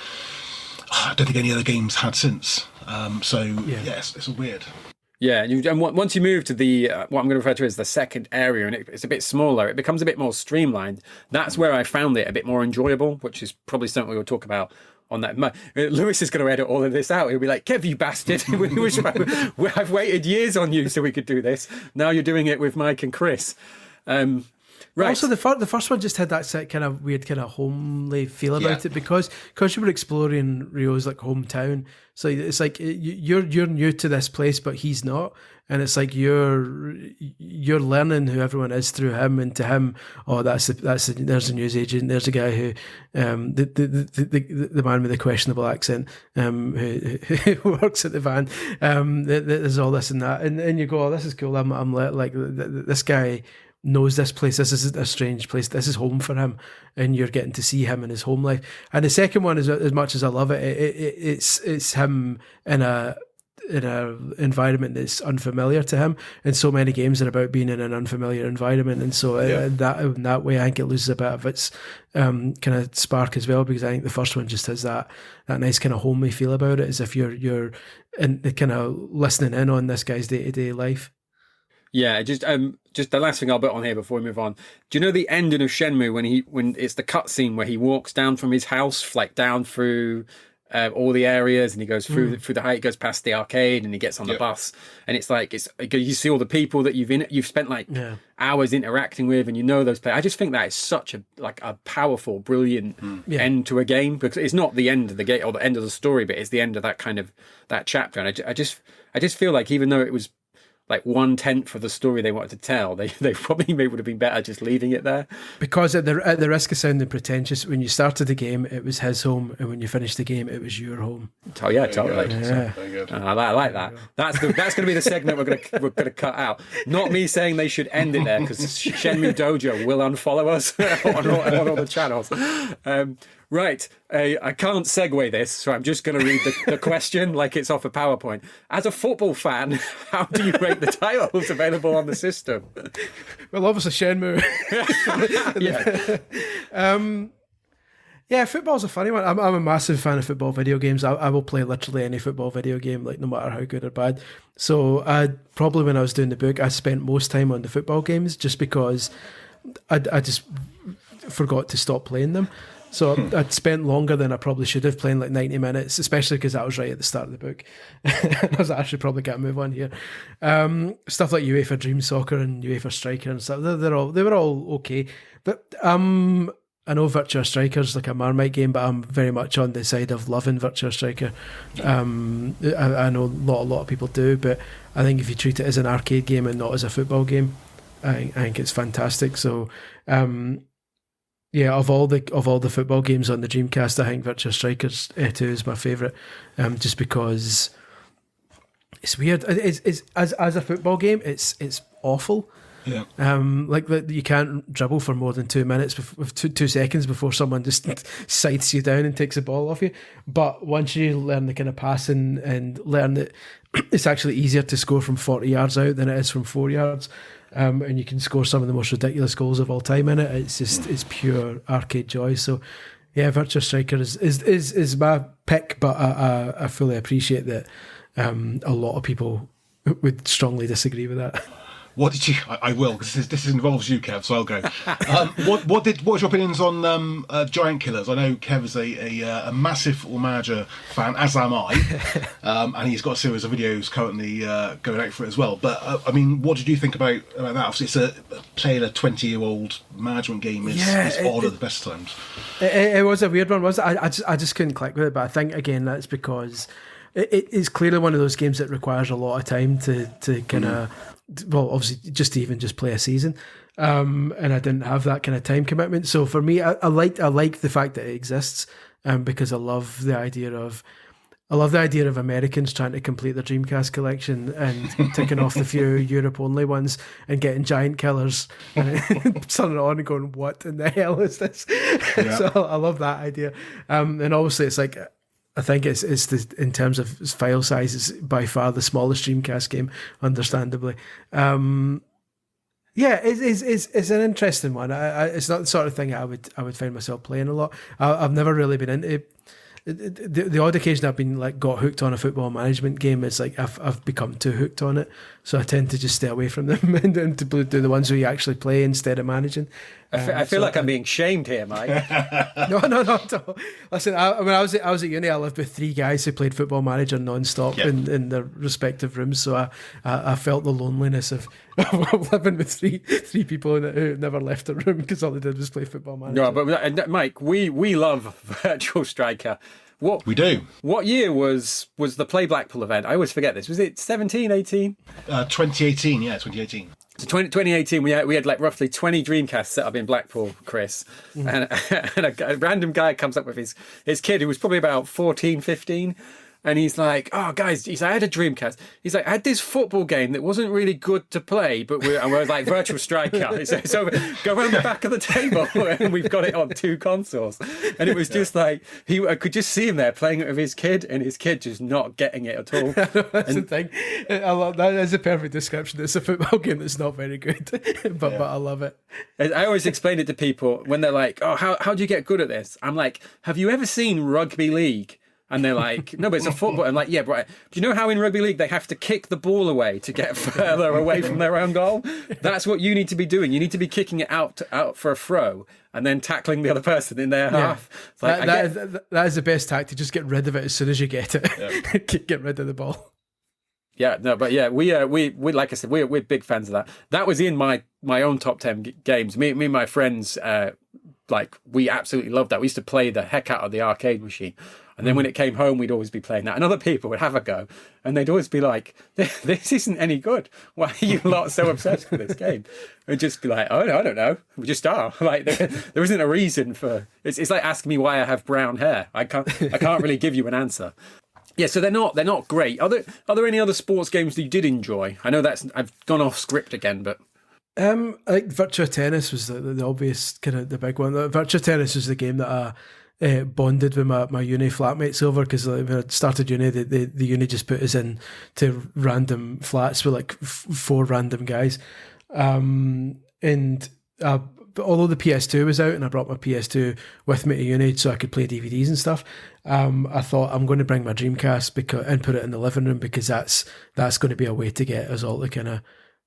I don't think any other games had since. Yes, it's weird. Yeah, and once you move to the what I'm going to refer to as the second area, and it's a bit smaller, it becomes a bit more streamlined. That's where I found it a bit more enjoyable, which is probably something we'll talk about on that. Lewis is going to edit all of this out. He'll be like, Kev, you bastard. I've waited years on you so we could do this. Now you're doing it with Mike and Chris. Right. Also, the first one just had that kind of weird, kind of homely feel about it because you were exploring Ryo's like hometown. So it's like you're new to this place, but he's not, and it's like you're learning who everyone is through him, and to him, there's a news agent, there's a guy who the man with the questionable accent who works at the van. There's all this and that, and you go, oh, this is cool. I'm like this guy knows this place. This is a strange place. This is home for him, and you're getting to see him in his home life. And the second one is, as much as I love it, it's him in a in an environment that's unfamiliar to him. And so many games are about being in an unfamiliar environment, and so in that way, I think it loses a bit of its kind of spark as well, because I think the first one just has that nice kind of homely feel about it, as if you're in, kind of listening in on this guy's day-to-day life. Yeah, just the last thing I'll put on here before we move on. Do you know the ending of Shenmue when it's the cutscene where he walks down from his house, like down through all the areas, and he goes through the height, goes past the arcade, and he gets on the bus, and it's like you see all the people that you've spent like hours interacting with, and you know those players. I just think that is such a powerful, brilliant end to a game, because it's not the end of the game or the end of the story, but it's the end of that chapter. And I just feel like, even though it was like 1/10 of the story they wanted to tell, they probably would have been better just leaving it there. Because at the risk of sounding pretentious, when you started the game, it was his home, and when you finished the game, it was your home. Oh yeah, totally. Yeah. Very good. I like that. That's going to be the segment we're going to cut out. Not me saying they should end it there, because Shenmue Dojo will unfollow us on all the channels. Right, I can't segue this, so I'm just going to read the question like it's off a PowerPoint. As a football fan, how do you rate the titles available on the system? Well, obviously Shenmue. Yeah, football's a funny one. I'm a massive fan of football video games. I will play literally any football video game, like no matter how good or bad. So probably when I was doing the book, I spent most time on the football games, just because I just forgot to stop playing them. So I'd spent longer than I probably should have, playing like 90 minutes, especially because that was right at the start of the book. I was actually probably got to move on here. Stuff like UEFA Dream Soccer and UEFA Striker and stuff, they were all okay. But I know Virtua Striker's like a Marmite game, but I'm very much on the side of loving Virtua Striker. I know a lot of people do, but I think if you treat it as an arcade game and not as a football game, I think it's fantastic. So yeah, of all the football games on the Dreamcast, I think Virtua Striker's 2 is my favourite, just because it's weird. It's as a football game, it's awful. Yeah. Like you can't dribble for more than 2 minutes, with 2 seconds before someone just scythes you down and takes the ball off you. But once you learn the kind of passing and learn that it's actually easier to score from 40 yards out than it is from 4 yards. And you can score some of the most ridiculous goals of all time in it. It's pure arcade joy. So yeah, Virtua Striker is my pick, but I fully appreciate that a lot of people would strongly disagree with that. What did you? I will, because this involves you, Kev. So I'll go. What was your opinions on Giant Killers? I know Kev is a massive Football Manager fan, as am I, and he's got a series of videos currently going out for it as well. But I mean, what did you think about that? Obviously, it's playing a 20-year-old management game is odd at the best times. It was a weird one, wasn't it? I just couldn't click with it. But I think again that's because it is clearly one of those games that requires a lot of time to kind of. Well, obviously, just to even just play a season, and I didn't have that kind of time commitment. So for me, I like the fact that it exists, because I love the idea of Americans trying to complete their Dreamcast collection and ticking off the few Europe only ones and getting Giant Killers and turning it on and going, "What in the hell is this?" Yeah. So I love that idea, and obviously it's like. I think it's in terms of file size, it's by far the smallest Dreamcast game, understandably. Yeah, it's an interesting one. It's not the sort of thing I would find myself playing a lot. I've never really been into the odd occasion I've been like got hooked on a football management game. It's like I've become too hooked on it, so I tend to just stay away from them and to do the ones where you actually play instead of managing. I feel like I'm being shamed here, Mike. No. Listen, when I was at uni, I lived with 3 guys who played Football Manager non-stop in their respective rooms. So I felt the loneliness of living with three people who never left the room because all they did was play Football Manager. No, but Mike, we love Virtual Striker. We do. What year was the Play Blackpool event? I always forget this. Was it 17, 18? 2018, yeah, 2018. So 2018, we had like roughly 20 Dreamcasts set up in Blackpool, Chris. And a random guy comes up with his kid who was probably about 14, 15. and he's like, "Oh, guys," he's like, "I had a Dreamcast." He's like, "I had this football game that wasn't really good to play, but we're like Virtual Striker." So go around the back of the table, and we've got it on 2 consoles. And it was just like I could just see him there playing it with his kid, and his kid just not getting it at all. That's the thing. I love that. Is a perfect description. It's a football game that's not very good, but I love it. I always explain it to people when they're like, "Oh, how do you get good at this?" I'm like, "Have you ever seen rugby league?" And they're like, "No, but it's a football." I'm like, "Yeah, but do you know how in rugby league they have to kick the ball away to get further away from their own goal? That's what you need to be doing. You need to be kicking it out for a throw and then tackling the other person in their half." It's like, that is the best tactic. Just get rid of it as soon as you get it. Yeah. Get rid of the ball. Yeah, no, but yeah, we like I said, we're big fans of that. That was in my own top 10 games. Me and my friends, we absolutely loved that. We used to play the heck out of the arcade machine. And then when it came home, we'd always be playing that. And other people would have a go. And they'd always be like, "This isn't any good. Why are you lot so obsessed with this game?" And just be like, "Oh, no, I don't know. We just are." Like, there isn't a reason for... It's like asking me why I have brown hair. I can't really give you an answer. Yeah, so they're not great. Are there any other sports games that you did enjoy? I know I've gone off script again, but... I think Virtua Tennis was the obvious kind of the big one. Virtua Tennis was the game that I bonded with my uni flatmates over, because when I started uni, the uni just put us in to random flats with like 4 random guys. But although the PS2 was out and I brought my PS2 with me to uni so I could play DVDs and stuff, I thought I'm going to bring my Dreamcast and put it in the living room, because that's going to be a way to get us all to kind of...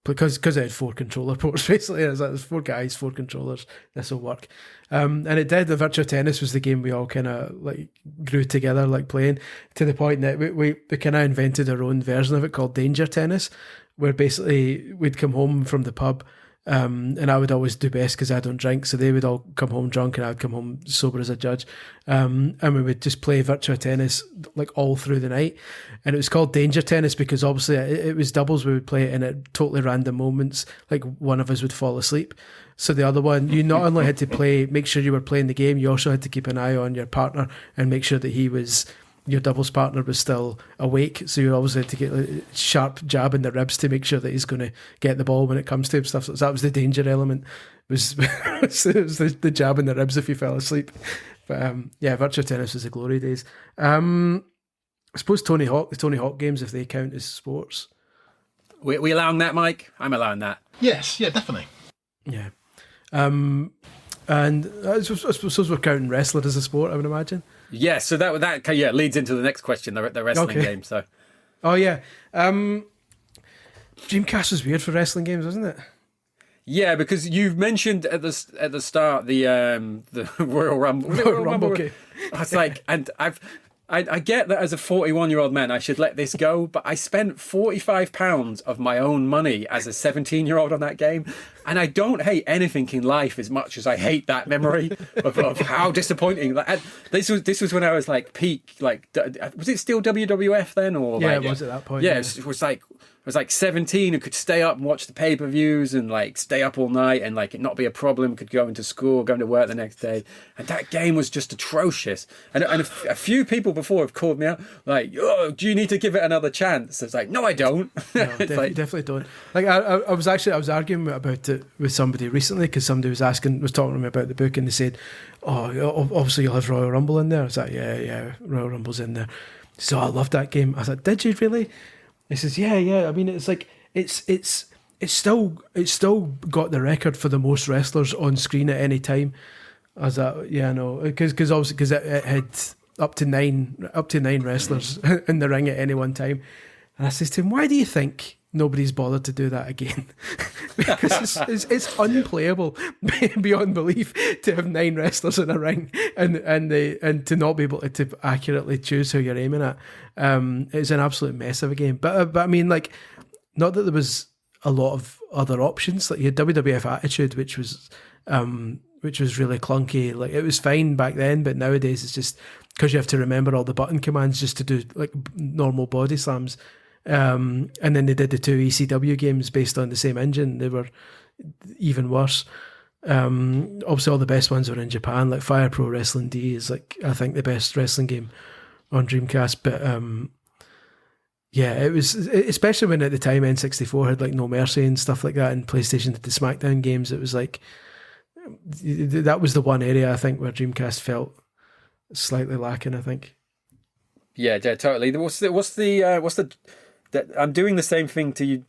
Because I had 4 controller ports, basically. There's 4 guys, 4 controllers. This will work, and it did. The Virtua Tennis was the game we all kind of like grew together, like playing, to the point that we kind of invented our own version of it called Danger Tennis, where basically we'd come home from the pub, and I would always do best because I don't drink, so they would all come home drunk and I'd come home sober as a judge, and we would just play Virtua Tennis like all through the night. And it was called Danger Tennis because obviously it was doubles. We would play it in at totally random moments, like one of us would fall asleep, so the other one, you not only had to make sure you were playing the game, you also had to keep an eye on your partner and make sure that your doubles partner was still awake, so you always had to get a sharp jab in the ribs to make sure that he's going to get the ball when it comes to him, stuff. So that was the danger element, was the jab in the ribs if you fell asleep. But Virtua Tennis was the glory days. I suppose the Tony Hawk games, if they count as sports. We allowing that, Mike? I'm allowing that. Yes, yeah, definitely. Yeah. And I suppose we're counting wrestling as a sport, I would imagine. Yeah, so that leads into the next question, the wrestling game. So, oh yeah, Dreamcast was weird for wrestling games, wasn't it? Yeah, because you've mentioned at the start the Royal Rumble. Royal Rumble game. I was like, and I get that as a 41-year-old man, I should let this go, but I spent £45 of my own money as a 17-year-old on that game, and I don't hate anything in life as much as I hate that memory of how disappointing. This was when I was like peak, like, was it still WWF then, or yeah, like, it was at that point. Yeah, it was like. I was like 17 and could stay up and watch the pay-per-views and like stay up all night and like it not be a problem. Could go into school, go into work the next day. And that game was just atrocious. And a few people before have called me out like, "Oh, do you need to give it another chance?" I was like, "No, I don't." No, definitely don't. Like I was arguing about it with somebody recently because somebody was talking to me about the book and they said, "Oh, obviously you'll have Royal Rumble in there." I was like, "Yeah, Royal Rumble's in there." So I loved that game. I was like, "Did you really?" He says, yeah. I mean, it's like it's still got the record for the most wrestlers on screen at any time. I was like, yeah, no, because it had up to nine wrestlers in the ring at any one time. And I says to him, "Why do you think nobody's bothered to do that again?" Because it's unplayable beyond belief to have 9 wrestlers in a ring and to not be able to accurately choose who you're aiming at. It's an absolute mess of a game. But I mean, like, not that there was a lot of other options. Like you had WWF Attitude, which was really clunky. Like it was fine back then, but nowadays it's just because you have to remember all the button commands just to do like normal body slams. And then they did the 2 ECW games based on the same engine. They were even worse. Obviously all the best ones were in Japan, like Fire Pro Wrestling D is like I think the best wrestling game Dreamcast, but yeah, it was, especially when at the time N64 had like No Mercy and stuff like that, and PlayStation did the SmackDown games. It was like that was the one area I think where Dreamcast felt slightly lacking, I think. Yeah, totally. What's the I'm doing the same thing to you,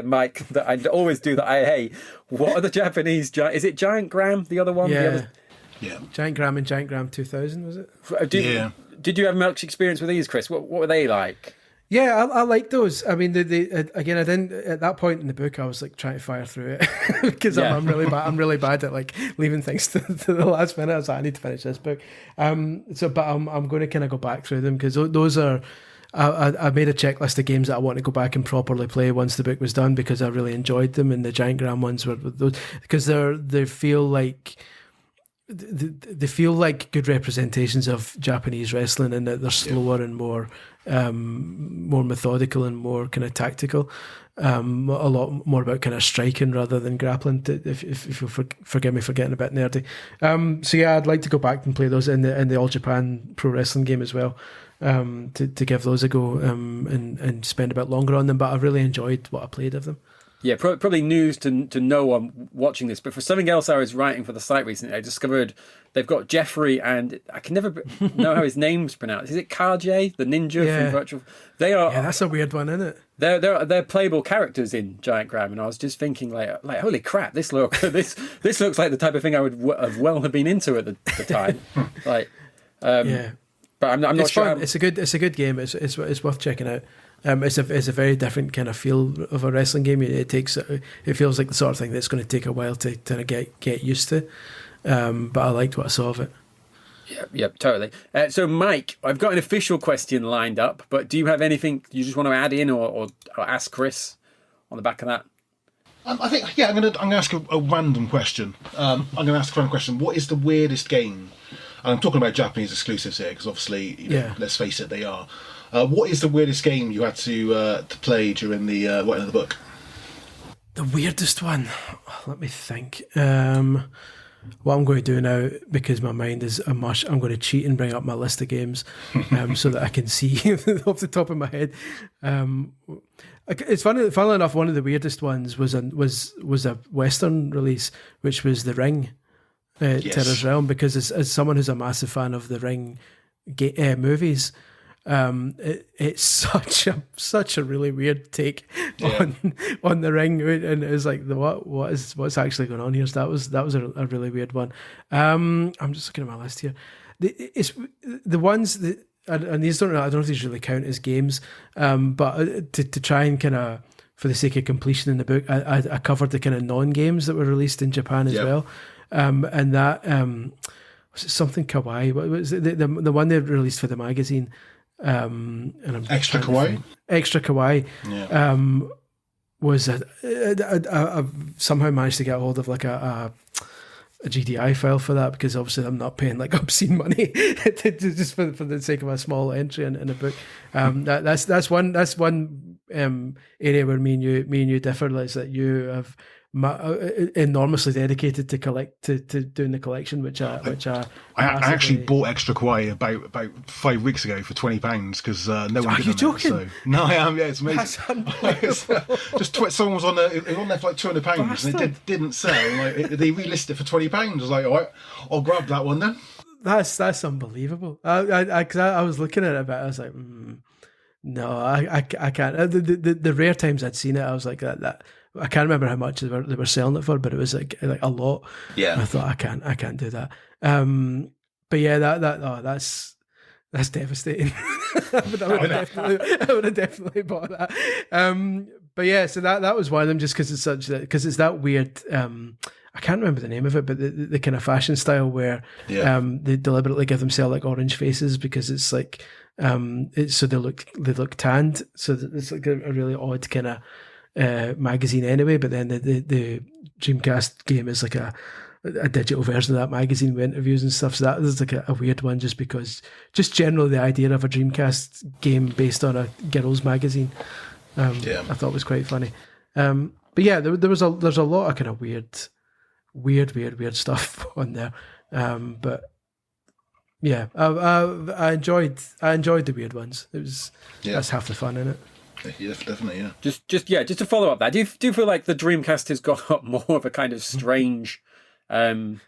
Mike, that I always do, that I hate. What are the Japanese is it Giant Gram, the other one? Yeah. Yeah. Giant Gram and Giant Gram 2000, was it? Did you have much experience with these, Chris? What were they like? Yeah, I like those. I mean, again, I didn't at that point in the book. I was like trying to fire through it because I'm really bad. I'm really bad at like leaving things to the last minute. I was like, I need to finish this book. But I'm going to kind of go back through them because those are. I made a checklist of games that I want to go back and properly play once the book was done because I really enjoyed them, and the Giant Gram ones were those because they feel like. They feel like good representations of Japanese wrestling, and that they're slower and more methodical and more kind of tactical. A lot more about kind of striking rather than grappling. If you forgive me for getting a bit nerdy. So yeah, I'd like to go back and play those in the All Japan Pro Wrestling game as well. To give those a go and spend a bit longer on them. But I really enjoyed what I played of them. Yeah, probably news to no one watching this, but for something else I was writing for the site recently, I discovered they've got Jeffrey, and I can never know how his name's pronounced. Is it Karjay, the ninja from Virtual? They are. Yeah, that's a weird one, isn't it? They're playable characters in Giant Gram, and I was just thinking like holy crap, this looks like the type of thing I would have been into at the time. But I'm not sure. Fun. It's a good game. It's worth checking out. It's a very different kind of feel of a wrestling game. It feels like the sort of thing that's going to take a while to kind of get used to. But I liked what I saw of it. Yeah, totally. So, Mike, I've got an official question lined up, but do you have anything you just want to add in or ask Chris on the back of that? I think I'm going to ask a random question. I'm going to ask a random question. What is the weirdest game? And I'm talking about Japanese exclusives here because obviously, let's face it, they are. What is the weirdest game you had to play during the writing of the book? The weirdest one? Let me think. What I'm going to do now, because my mind is a mush, I'm going to cheat and bring up my list of games so that I can see off the top of my head. It's funnily enough, one of the weirdest ones was a Western release, which was The Ring, Terror's Realm, because as someone who's a massive fan of the Ring movies, it's such a really weird take on the Ring, and it was like what's actually going on here. So that was a really weird one. I'm just looking at my list here. It's the ones that, and these I don't know if these really count as games, but to try and kind of, for the sake of completion in the book, I covered the kind of non-games that were released in Japan as well, and that was it something kawaii? What was it? The one they released for the magazine. And Extra Kawaii. Extra Kawaii. Was I've somehow managed to get a hold of like a GDI file for that, because obviously I'm not paying like obscene money just for the sake of a small entry in a book. That's one area where me and you differ, is that you have enormously dedicated to doing the collection, which I actually bought Extra Kawaii about 5 weeks ago for £20 because no one. Are you joking? So. No, I am. Yeah, it's amazing. That's unbelievable. Someone was on there for like £200 and it didn't sell. Like they relisted it for £20. I was like, all right, I'll grab that one then. That's unbelievable. I was looking at it a bit. I was like, no, I can't. The rare times I'd seen it, I was like that. I can't remember how much they were selling it for, but it was like a lot. Yeah, and I thought I can't do that. But yeah, that's devastating. I would have definitely bought that. But yeah, so that was one of them, just because it's that weird. I can't remember the name of it, but the kind of fashion style where they deliberately give themselves like orange faces, because it's like so they look tanned. So it's like a really odd kind of magazine anyway. But then the Dreamcast game is like a digital version of that magazine with interviews and stuff. So that was like a weird one, just because just generally the idea of a Dreamcast game based on a girls magazine, I thought was quite funny. But yeah, there's a lot of kind of weird stuff on there. But Yeah, I enjoyed the weird ones. That's half the fun in it. Yeah, definitely, yeah. Just to follow up that, do you feel like the Dreamcast has got more of a kind of strange? I was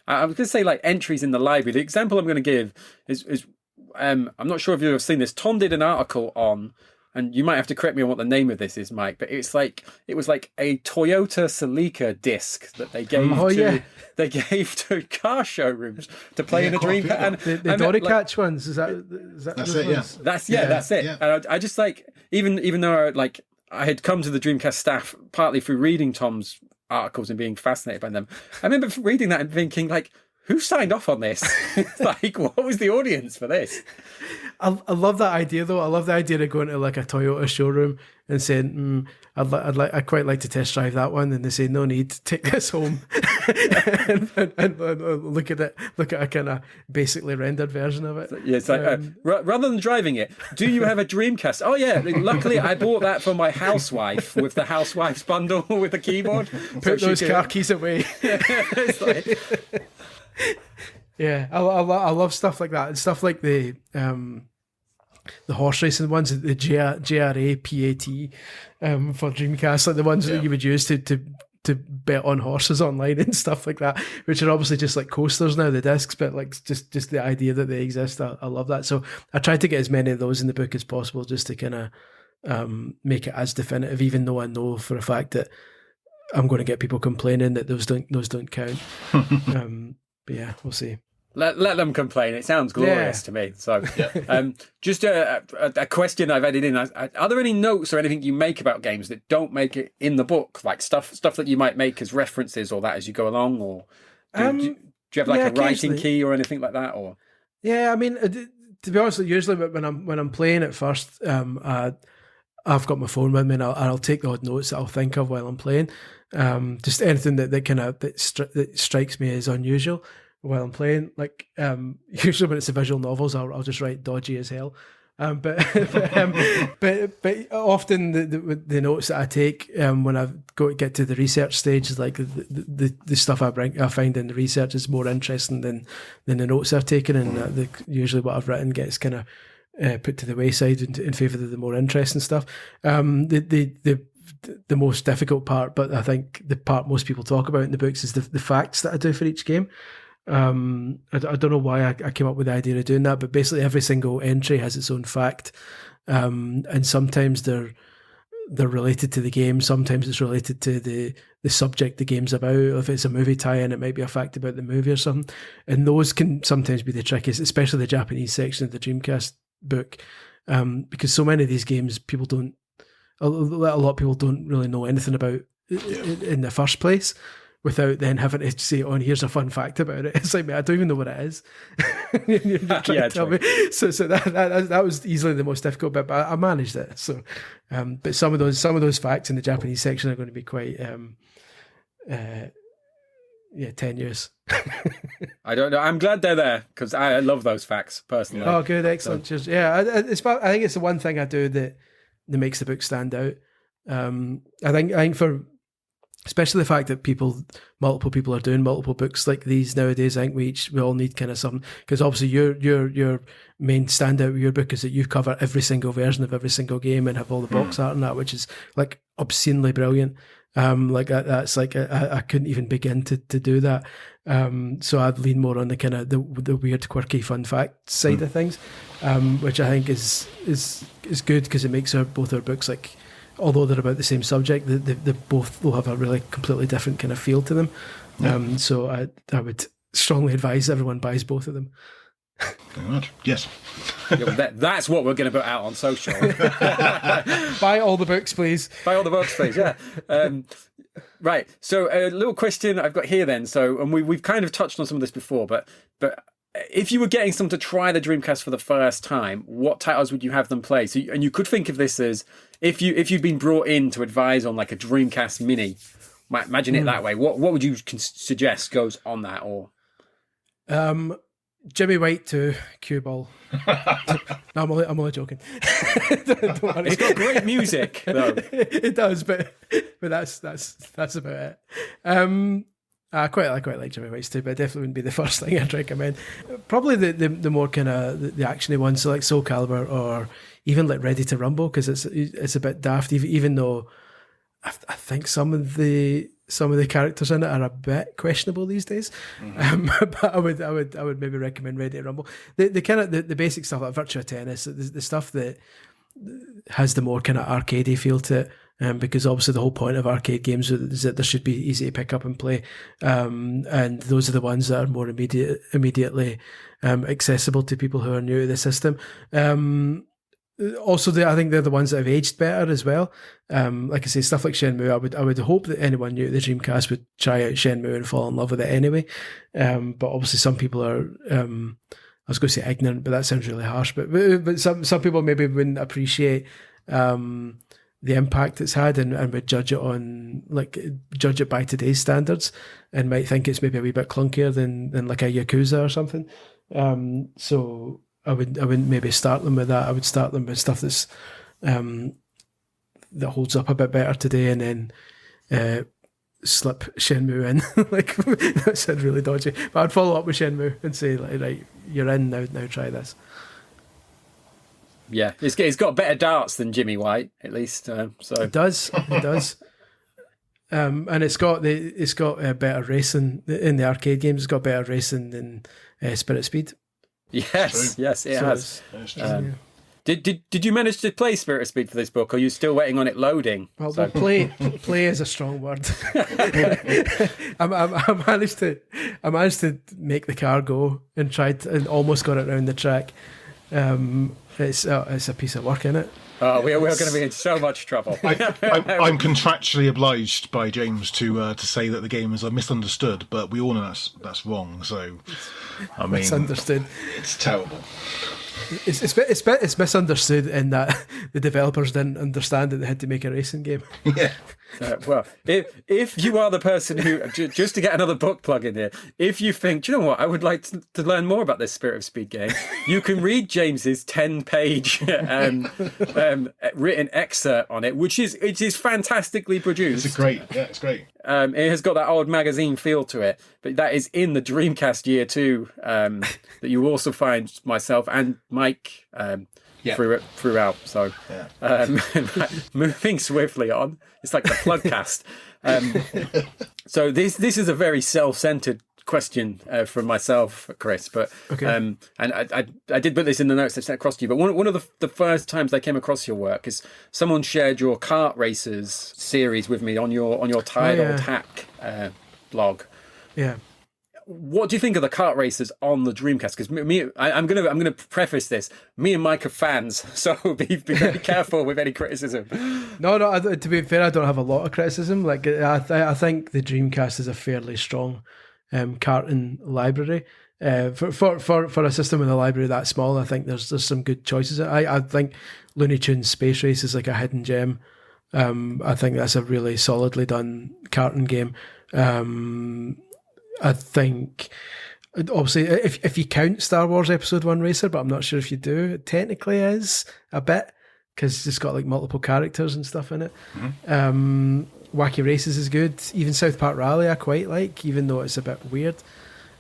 going to say like entries in the library. The example I'm going to give is I'm not sure if you've ever seen this. Tom did an article on, and you might have to correct me on what the name of this is, Mike, but it was like a Toyota Celica disc that they gave to car showrooms to play in a Dreamcast. And the Dory Catch ones, is that That's it, yeah. That's it. Yeah. And I just like, even though I had come to the Dreamcast staff partly through reading Tom's articles and being fascinated by them, I remember reading that and thinking like, who signed off on this? Like, what was the audience for this? I love that idea though. I love the idea of going to like a Toyota showroom and saying, I'd quite like to test drive that one, and they say no need, take this home and look at a kind of basically rendered version of it. Yeah, it's like rather than driving it, do you have a Dreamcast? Oh yeah, luckily I bought that for my housewife with the housewife's bundle with the keyboard. Put those car keys away. It's like, yeah, I love stuff like that, and stuff like the horse racing ones, the JRA PAT for Dreamcast, like the ones that you would use to bet on horses online and stuff like that, which are obviously just like coasters now, the discs, but like just the idea that they exist, I love that. So I tried to get as many of those in the book as possible, just to kind of make it as definitive, even though I know for a fact that I'm going to get people complaining that those don't count. But yeah, we'll see. Let them complain. It sounds glorious to me. So, just a question I've added in: are there any notes or anything you make about games that don't make it in the book, like stuff that you might make as references or that as you go along, or do you have like a writing key or anything like that? Or I mean, to be honest, usually when I'm playing at first, I've got my phone with me, and I'll take the odd notes that I'll think of while I'm playing. Just anything that strikes me as unusual while I'm playing. Like usually when it's the visual novels, I'll just write dodgy as hell. But often the notes that I take when I get to the research stage is like the stuff I find in the research is more interesting than the notes I've taken, and usually what I've written gets kind of put to the wayside in favour of the more interesting stuff. The most difficult part, but I think the part most people talk about in the books, is the facts that I do for each game. I don't know why I came up with the idea of doing that, but basically every single entry has its own fact, and sometimes they're related to the game, sometimes it's related to the subject the game's about. If it's a movie tie-in, it might be a fact about the movie or something, and those can sometimes be the trickiest, especially the Japanese section of the Dreamcast book, because so many of these games a lot of people don't really know anything about in the first place, without then having to say, "Oh, and here's a fun fact about it." It's like, I don't even know what it is. You're trying to tell me. So that was easily the most difficult bit, but I managed it. So, but some of those facts in the Japanese section are going to be quite tenuous. I don't know. I'm glad they're there because I love those facts personally. Oh, good, excellent. So, I think it's the one thing I do that makes the book stand out. I think for especially the fact that multiple people are doing multiple books like these nowadays, I think we all need kind of something, because obviously your main standout with your book is that you cover every single version of every single game and have all the box art and that, which is like obscenely brilliant. Like that's like I couldn't even begin to do that. So I'd lean more on the kind of the weird, quirky, fun fact side of things, which I think is good, because it makes both our books, like, although they're about the same subject, they both will have a really completely different kind of feel to them. So I would strongly advise everyone buys both of them. Very much. Yes. That's what we're going to put out on social. Buy all the books, please. Buy all the books, please. Yeah. Right. So a little question I've got here then. So, and we've kind of touched on some of this before, but if you were getting someone to try the Dreamcast for the first time, what titles would you have them play? So, and you could think of this as if you'd been brought in to advise on like a Dreamcast Mini. Imagine it that way. What would you suggest goes on that? Or Jimmy White to Cue Ball. No, I'm only joking. Don't worry. It's got great music, though. It does, but that's about it. I quite like Jimmy White's too, but it definitely wouldn't be the first thing I'd recommend. Probably the more kind of the actiony ones, so like Soul Calibur or even like Ready to Rumble, because it's a bit daft. Even though I think some of the characters in it are a bit questionable these days. But I would maybe recommend Ready to Rumble. The kind of the basic stuff like Virtua Tennis, the stuff that has the more kind of arcadey feel to it. Because obviously the whole point of arcade games is that they should be easy to pick up and play, and those are the ones that are more immediately accessible to people who are new to the system. Also, I think they're the ones that have aged better as well. Like I say, stuff like Shenmue, I would hope that anyone new to the Dreamcast would try out Shenmue and fall in love with it anyway. But obviously, some people are. I was going to say ignorant, but that sounds really harsh. But some people maybe wouldn't appreciate the impact it's had and would judge it by today's standards and might think it's maybe a wee bit clunkier than like a Yakuza or something. So I wouldn't maybe start them with that. I would start them with stuff that's that holds up a bit better today, and then slip Shenmue in. Like that sounds really dodgy, but I'd follow up with Shenmue and say like, right, you're in now try this. Yeah, it's got better darts than Jimmy White, at least. So it does, and it's got better racing in the arcade games. It's got better racing than Spirit Speed. Yes, it has. Did you manage to play Spirit of Speed for this book, or are you still waiting on it loading? Well, play is a strong word. I managed to make the car go and almost got it around the track. It's a piece of work, isn't it? Oh, we're going to be in so much trouble. I'm contractually obliged by James to say that the game is misunderstood, but we all know that's wrong. So, I mean, misunderstood. It's terrible. It's misunderstood in that the developers didn't understand that they had to make a racing game. Yeah. Well, if you are the person who, just to get another book plug in here, if you think, do you know what, I would like to learn more about this Spirit of Speed game, you can read James's 10-page written excerpt on it, it is fantastically produced. It's great. It has got that old magazine feel to it, but that is in the Dreamcast Year 2 that you also find myself and Mike throughout. So moving swiftly on, it's like the plugcast. So this is a very self-centered question from myself, Chris, but okay. And I did put this in the notes I sent across to you, but one of the first times I came across your work is someone shared your kart racers series with me on your Tidal Tack blog. Yeah. What do you think of the kart racers on the Dreamcast? Because I'm gonna preface this. Me and Mike are fans, so be very careful with any criticism. No. To be fair, I don't have a lot of criticism. Like I think the Dreamcast is a fairly strong karting library. For a system with a library that small, I think there's some good choices. I think Looney Tunes Space Race is like a hidden gem. I think that's a really solidly done karting game. I think, obviously, if you count Star Wars Episode 1 Racer, but I'm not sure if you do, it technically is a bit, because it's got like multiple characters and stuff in it. Mm-hmm. Wacky Races is good. Even South Park Rally I quite like, even though it's a bit weird.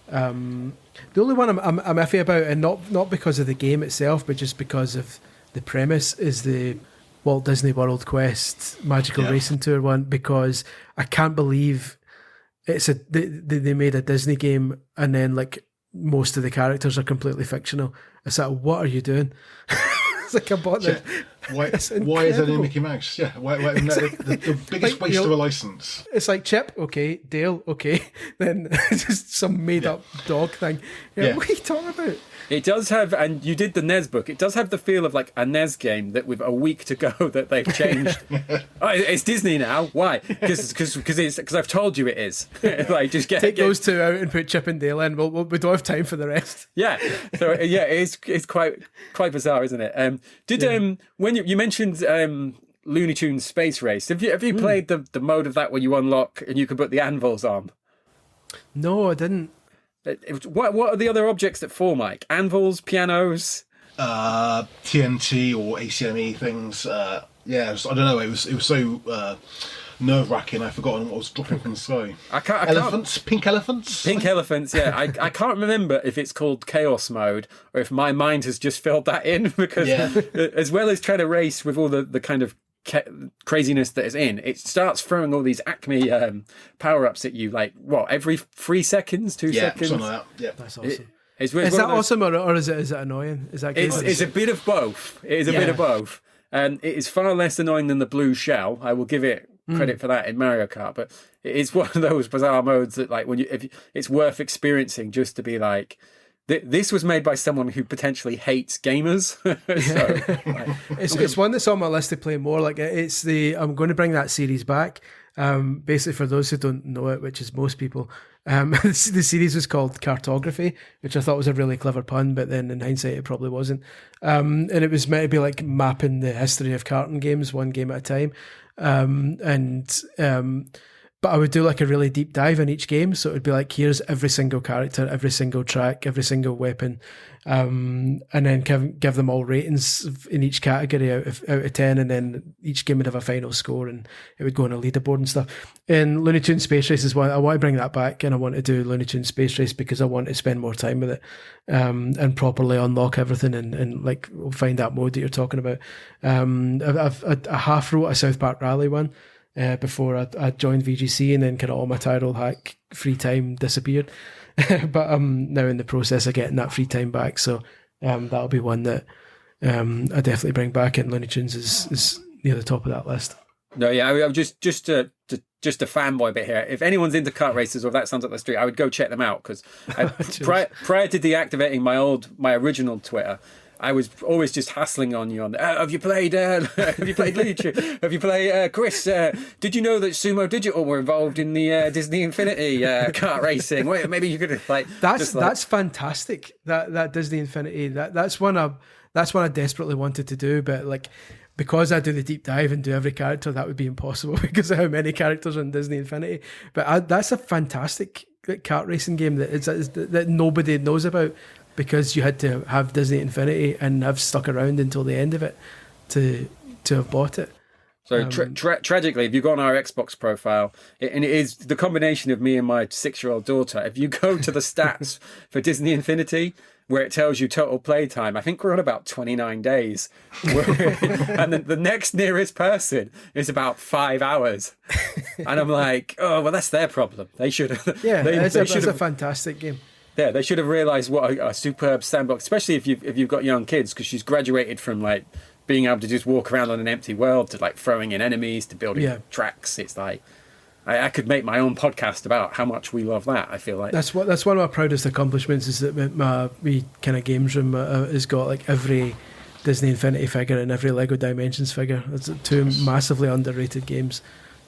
The only one I'm iffy about, and not because of the game itself, but just because of the premise, is the Walt Disney World Quest Magical Racing Tour one, because I can't believe they made a Disney game and then like most of the characters are completely fictional. It's like, what are you doing? It's like I bought that. Why is there no Mickey Mouse? Yeah, the biggest waste of a license. It's like Chip, okay, Dale, okay, then just some made up dog thing. Yeah. What are you talking about? It does have, and you did the NES book, it does have the feel of like a NES game that with a week to go that they've changed. Oh, it's Disney now. Why? Because I've told you it is. Like, just take those two out and put Chip and Dale in. We don't have time for the rest. Yeah. So it's quite bizarre, isn't it? When you mentioned Looney Tunes Space Race, have you played the mode of that where you unlock and you can put the anvils on? No, I didn't. What are the other objects that fall, Mike? Anvils, pianos, TNT or ACME things. I don't know. It was so nerve-wracking. I've forgotten what was dropping from the sky. I can't. Elephants? Pink elephants? Pink elephants, yeah. I can't remember if it's called Chaos Mode or if my mind has just filled that in because as well as trying to race with all the kind of craziness that is in, it starts throwing all these Acme power-ups at you, like, what, every 3 seconds, 2 seconds? Something like that. Yeah, That's awesome. Is that awesome or is it annoying? Is that good? It's a bit of both. It is a bit of both. And it is far less annoying than the blue shell. I will give it credit for that in Mario Kart, but it is one of those bizarre modes that, like, it's worth experiencing just to be like, this was made by someone who potentially hates gamers. It's one that's on my list to play more. Like, I'm going to bring that series back. Basically, for those who don't know it, which is most people, the series was called Cartography, which I thought was a really clever pun, but then in hindsight it probably wasn't. And it was meant to be like mapping the history of karting games one game at a time. But I would do like a really deep dive in each game. So it would be like, here's every single character, every single track, every single weapon. And then give them all ratings in each category out of 10. And then each game would have a final score and it would go on a leaderboard and stuff. And Looney Tunes Space Race is one. I want to bring that back, and I want to do Looney Tunes Space Race because I want to spend more time with it and properly unlock everything and like find that mode that you're talking about. I half wrote a South Park Rally one. Before I joined VGC, and then kind of all my title hack free time disappeared. But I'm now in the process of getting that free time back, so that'll be one that I definitely bring back, and Looney Tunes is near the top of that list. No, yeah, I'm just a fanboy bit here. If anyone's into kart races or if that sounds up the street, I would go check them out because prior to deactivating my original Twitter, I was always just hassling on you on have you played Looney Tunes? Have you played Chris? Did you know that Sumo Digital were involved in the Disney Infinity kart racing? Wait, maybe you could like that's fantastic. That Disney Infinity that's one I desperately wanted to do, but like because I do the deep dive and do every character, that would be impossible because of how many characters in Disney Infinity. But that's a fantastic kart racing game that nobody knows about, because you had to have Disney Infinity and have stuck around until the end of it to have bought it. So tragically, if you go on our Xbox profile, and it is the combination of me and my 6-year-old daughter, if you go to the stats for Disney Infinity, where it tells you total playtime, I think we're on about 29 days. And the next nearest person is about 5 hours. And I'm like, oh, well, that's their problem. They should have... Yeah, it's a fantastic game. Yeah, they should have realised what a superb sandbox, especially if you've got young kids, because she's graduated from like being able to just walk around on an empty world to like throwing in enemies to building tracks. It's like I could make my own podcast about how much we love that. I feel like that's one of my proudest accomplishments is that my kind of games room has got like every Disney Infinity figure and every Lego Dimensions figure. It's two massively underrated games.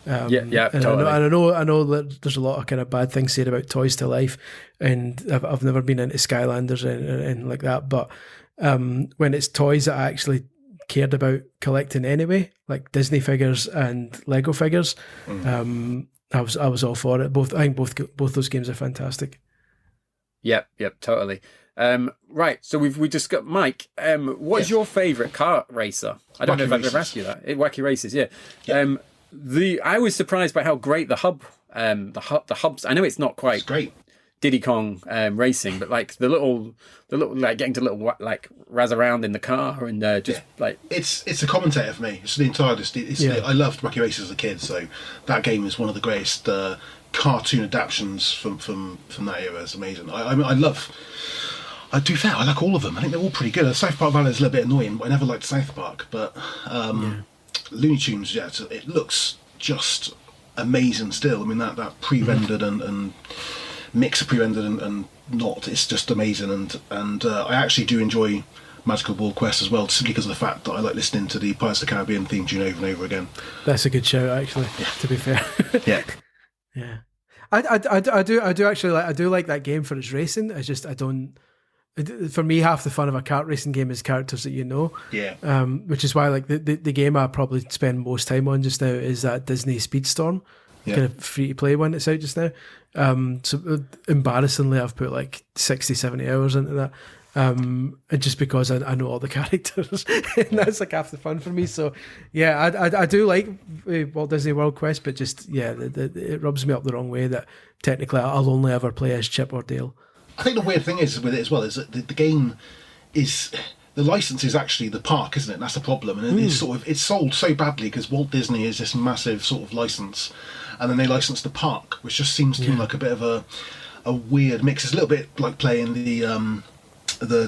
Totally. I know that there's a lot of kind of bad things said about Toys to Life, and I've never been into Skylanders and like that. But when it's toys that I actually cared about collecting anyway, like Disney figures and Lego figures, I was all for it. I think both those games are fantastic. Yep, totally. Right, so we just got Mike. What is your favourite kart racer? I don't know if I've ever asked you that. Wacky Races, yeah. I was surprised by how great the hubs. I know it's not quite great Diddy Kong racing, but like the little like getting to like razz around in the car and like it's a commentator for me. It's the entire. I loved Wacky Races as a kid, so that game is one of the greatest cartoon adaptations from that era. It's amazing. I like all of them. I think they're all pretty good. South Park Valley is a little bit annoying, but I never liked South Park. But Looney Tunes, it looks just amazing still. I mean, that pre-rendered and mix of pre-rendered and not, it's just amazing. And I actually do enjoy Magical Ball Quest as well, simply because of the fact that I like listening to the Pirates of the Caribbean theme tune over and over again. That's a good show, actually. Yeah. To be fair. Yeah. I do actually like that game for its racing. For me, half the fun of a kart racing game is characters that you know. Yeah. Which is why, like, the game I probably spend most time on just now is that Disney Speedstorm, kind of free to play one that's out just now. So embarrassingly, I've put like 60, 70 hours into that. And just because I know all the characters, and that's like half the fun for me. So yeah, I do like Walt Disney World Quest, but just it rubs me up the wrong way that technically I'll only ever play as Chip or Dale. I think the weird thing is with it as well is that the game is, the license is actually the park, isn't it? And that's the problem, and it's sold so badly because Walt Disney is this massive sort of license, and then they license the park, which just seems to me like a bit of a weird mix. It's a little bit like playing the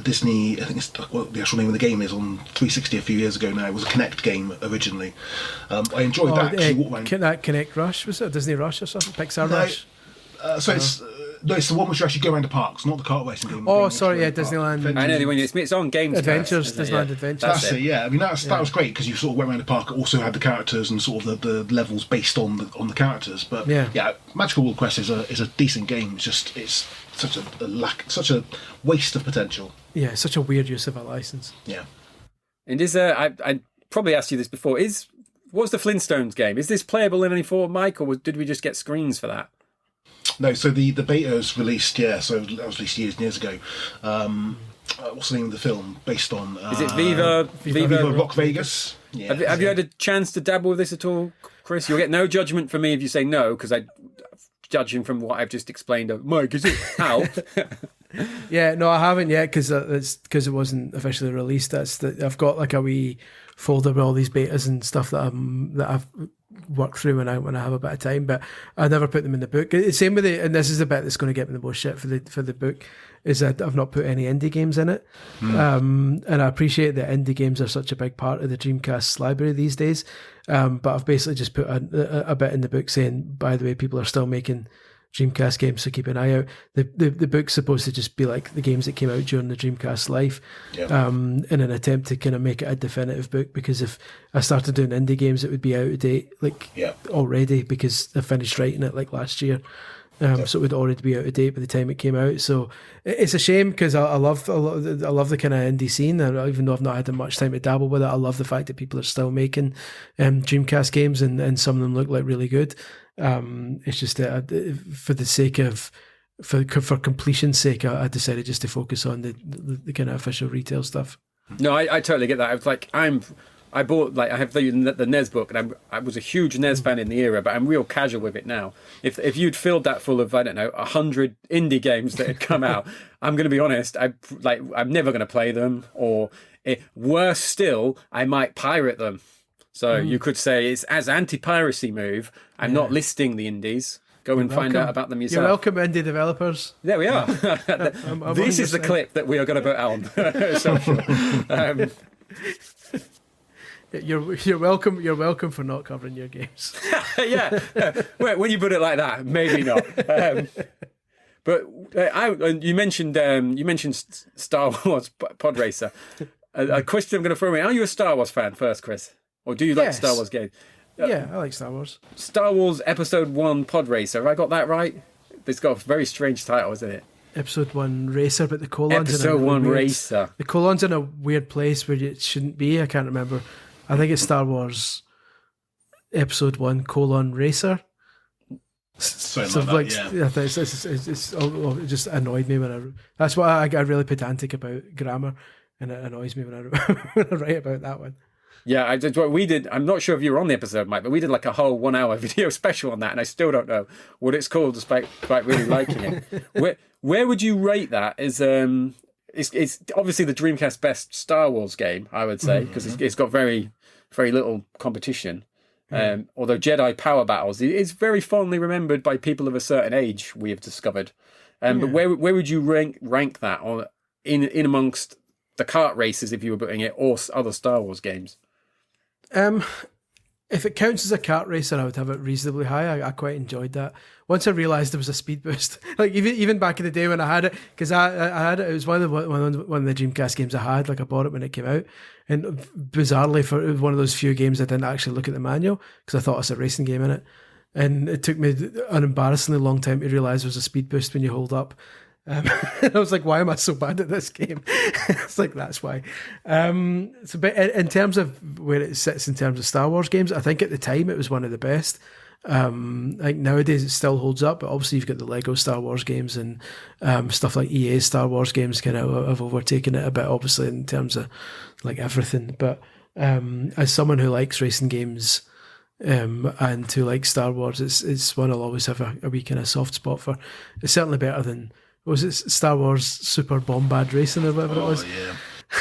Disney, I think it's what the actual name of the game is, on 360 a few years ago now. It was a Kinect game originally. I enjoyed that. Kinect Rush, was it Disney Rush or something? Pixar Rush? It's the one which you actually go around the parks, not the kart racing game. Oh, sorry, Disneyland. I know it's on Games Adventures, Disneyland Adventures. That's it. Yeah, I mean that was great because you sort of went around the park. It also had the characters and sort of the levels based on the characters. But yeah, Magical World Quest is a decent game. It's such a waste of potential. Yeah, such a weird use of a license. Yeah. And I probably asked you this before. What's the Flintstones game? Is this playable in any form, Mike, or did we just get screens for that? No, so the beta was released, so that was released years and years ago. What's the name of the film based on? Is it Viva Rock Vegas? Yeah. Have you had a chance to dabble with this at all, Chris? You'll get no judgment from me if you say no, because judging from what I've just explained, Mike, is it out? Yeah, no, I haven't yet because it wasn't officially released. I've got like a wee folder with all these betas and stuff that I've worked through when I have a bit of time, but I never put them in the book. Same with it, and this is the bit that's going to get me the most shit for the book, is that I've not put any indie games in it. And I appreciate that indie games are such a big part of the Dreamcast library these days, but I've basically just put a bit in the book saying, by the way, people are still making Dreamcast games, so keep an eye out. The book's supposed to just be like the games that came out during the Dreamcast life, in an attempt to kind of make it a definitive book, because if I started doing indie games it would be out of date already, because I finished writing it like last year. So it would already be out of date by the time it came out. So it's a shame, because I love the kind of indie scene, and even though I've not had much time to dabble with it, I love the fact that people are still making Dreamcast games, and some of them look like really good. It's just that for the sake of for completion's sake, I decided just to focus on the kind of official retail stuff. No, I totally get that. I was like, I bought, like, I have the NES book, and I was a huge NES fan in the era, but I'm real casual with it now. If you'd filled that full of, I don't know, 100 indie games that had come out, I'm going to be honest, I'm never going to play them, or worse still, I might pirate them. So you could say it's as anti-piracy move. I'm not listing the indies. Go and find out about them yourself. You're welcome, indie developers. There we are. This is the clip that we are going to put on social. You're welcome. You're welcome for not covering your games. Yeah. When you put it like that, maybe not. But you mentioned Star Wars Pod Racer. A question I'm going to throw in: are you a Star Wars fan first, Chris, or do you like Star Wars games? Yeah, I like Star Wars. Star Wars Episode 1 Pod Racer. Have I got that right? It's got a very strange title, isn't it? Episode 1 Racer, but the colon's Episode 1 Racer. The colon's in a weird place where it shouldn't be. I can't remember. I think it's Star Wars Episode 1 Racer. Something like that, yeah. It just annoyed me that's why I got really pedantic about grammar, and it annoys me when I write about that one. Yeah, what we did. I'm not sure if you were on the episode, Mike, but we did like a whole 1 hour video special on that, and I still don't know what it's called, despite really liking it. Where would you rate that? It's obviously the Dreamcast best Star Wars game, I would say, because it's got very, very little competition. Although Jedi Power Battles is very fondly remembered by people of a certain age, we have discovered. But where would you rank that in amongst the kart races, if you were putting it, or other Star Wars games? If it counts as a kart racer, I would have it reasonably high. I quite enjoyed that. Once I realised there was a speed boost, like even back in the day when I had it, because I had it. It was one of the Dreamcast games I had. Like I bought it when it came out, and bizarrely, for one of those few games, I didn't actually look at the manual because I thought it was a racing game in it. And it took me an embarrassingly long time to realise there was a speed boost when you hold up. And I was like, why am I so bad at this game? It's like, that's why. So, but in terms of where it sits in terms of Star Wars games, I think at the time it was one of the best. Like nowadays it still holds up, but obviously you've got the Lego Star Wars games and stuff like EA's Star Wars games kind of have overtaken it a bit, obviously, in terms of like everything. But as someone who likes racing games and who likes Star Wars, it's one I'll always have a wee kind of soft spot for. It's certainly better than, was it Star Wars Super Bombad Racing or whatever it was? Yeah.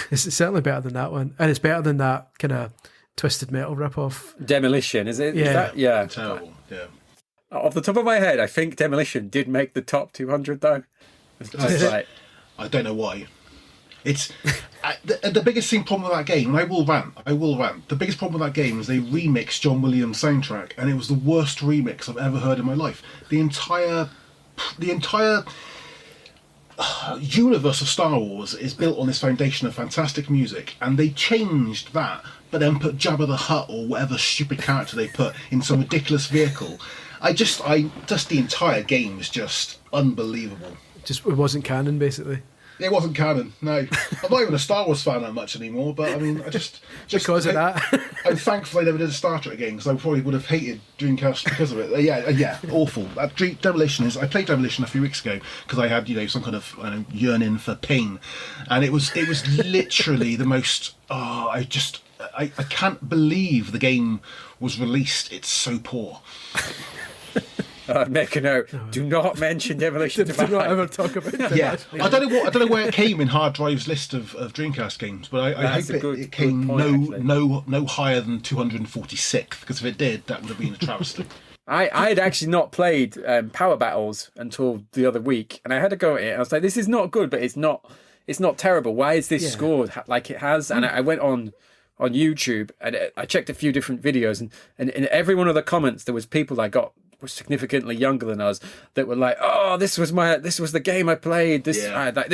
It's certainly better than that one, and it's better than that kind of Twisted Metal ripoff. Demolition, is it? Yeah. Is that, yeah. Terrible. Yeah. Off the top of my head, I think Demolition did make the top 200 though. It's just like, I don't know why. It's the biggest problem with that game, and I will rant. The biggest problem with that game is they remixed John Williams' soundtrack, and it was the worst remix I've ever heard in my life. The entire universe of Star Wars is built on this foundation of fantastic music, and they changed that, but then put Jabba the Hutt or whatever stupid character they put in some ridiculous vehicle. The entire game is just unbelievable. Just, it wasn't canon, basically. It wasn't canon, no. I'm not even a Star Wars fan that much anymore, but I mean, I just Because of that. I'm thankful I never did a Star Trek game, because I probably would have hated Dreamcast because of it. Yeah, awful. Demolition I played Demolition a few weeks ago because I had, some kind of yearning for pain, and it was literally the most. I can't believe the game was released. It's so poor. make a note. Do not mention Demolition. Do not ever talk about it. Yeah, I don't know where it came in Hard Drive's list of Dreamcast games, but I hope it came no higher than 246, because if it did, that would have been a travesty. I had actually not played Power Battles until the other week, and I had to go at it. I was like, this is not good, but it's not terrible. Why is this scored like it has? And I went on YouTube and I checked a few different videos, and in every one of the comments there was people I got were significantly younger than us that were like, oh, this was the game I played, this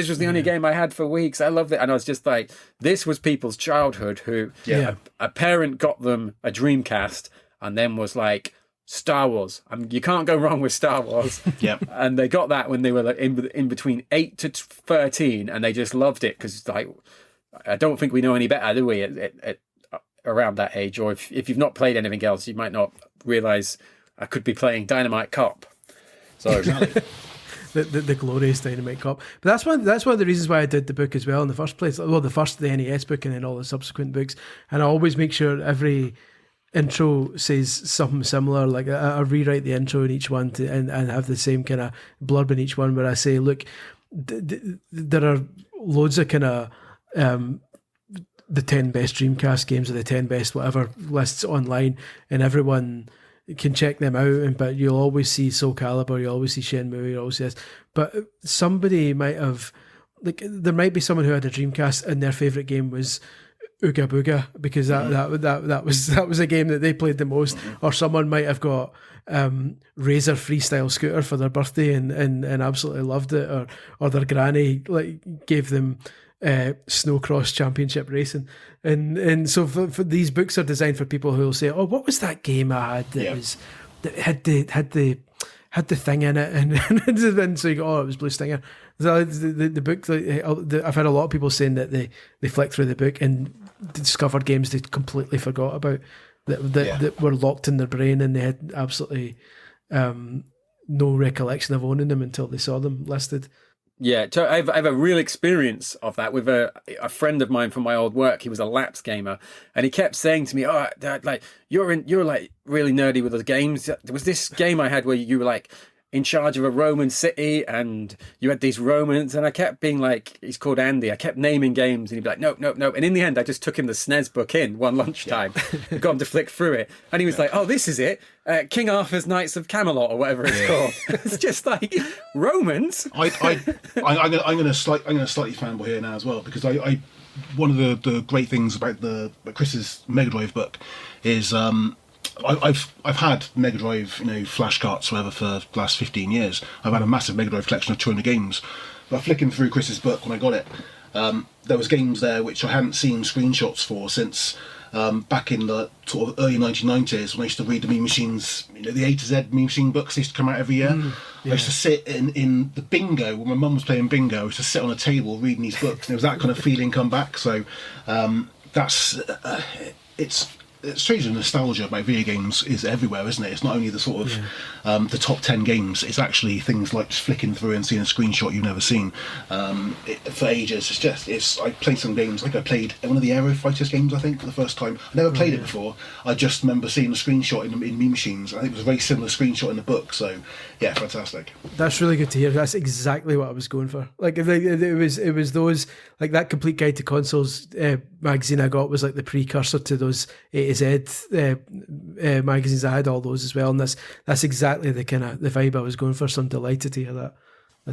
was the only game I had for weeks, I loved it. And I was just like, this was people's childhood who a parent got them a Dreamcast and then was like, Star Wars, I mean, you can't go wrong with Star Wars. Yep. And they got that when they were like in between 8 to 13, and they just loved it because like, I don't think we know any better, do we, at around that age? Or if you've not played anything else, you might not realise I could be playing Dynamite Cop. So the glorious Dynamite Cop. But that's one of the reasons why I did the book as well in the first place. Well, the NES book and then all the subsequent books. And I always make sure every intro says something similar. Like I rewrite the intro in each one and have the same kind of blurb in each one where I say, look, there are loads of kind of the 10 best Dreamcast games or the 10 best whatever lists online, and everyone can check them out, but you'll always see Soul Calibur, you'll always see Shenmue, you'll always see this. But somebody might have, like, there might be someone who had a Dreamcast and their favourite game was Ooga Booga, because that was a game that they played the most. Or someone might have got Razor Freestyle Scooter for their birthday and absolutely loved it, or their granny like gave them Snowcross Championship Racing, and so for these books are designed for people who will say, oh, what was that game I had that had the thing in it, and so you go, oh, it was Blue Stinger. So the book, I've had a lot of people saying that they flicked through the book and discovered games they completely forgot about that were locked in their brain, and they had absolutely no recollection of owning them until they saw them listed. Yeah, so I have a real experience of that with a friend of mine from my old work. He was a laps gamer, and he kept saying to me, "Oh, Dad, like you're like really nerdy with the games. There was this game I had where you were like in charge of a Roman city, and you had these Romans." And I kept being like, he's called Andy. I kept naming games, and he'd be like, nope. And in the end, I just took him the SNES book in one lunchtime, and got him to flick through it, and he was like, "Oh, this is it, King Arthur's Knights of Camelot," or whatever it's called. It's just like Romans. I'm going to slightly fanboy here now as well, because I one of the great things about Chris's Mega Drive book is I've had Mega Drive, flash carts, whatever, for the last 15 years. I've had a massive Mega Drive collection of 200 games. But flicking through Chris's book when I got it, there was games there which I hadn't seen screenshots for since back in the sort of early 1990s, when I used to read the Mean Machines, the A to Z Mean Machine books. They used to come out every year. I used to sit in the bingo when my mum was playing bingo. I used to sit on a table reading these books, and there was that kind of feeling come back. So it's strange, the nostalgia about video games is everywhere, isn't it? It's not only the sort of the top 10 games, it's actually things like just flicking through and seeing a screenshot you've never seen. For ages, I played some games, like I played one of the Aero Fighters games, I think, for the first time. I never played it before. I just remember seeing a screenshot in meme machines. I think it was a very similar screenshot in the book, so yeah, fantastic. That's really good to hear. That's exactly what I was going for. Like it was those, like that Complete Guide to Consoles magazine I got was like the precursor to those A to Z magazines. I had all those as well, and that's exactly the kind of the vibe I was going for. So I'm delighted to hear that.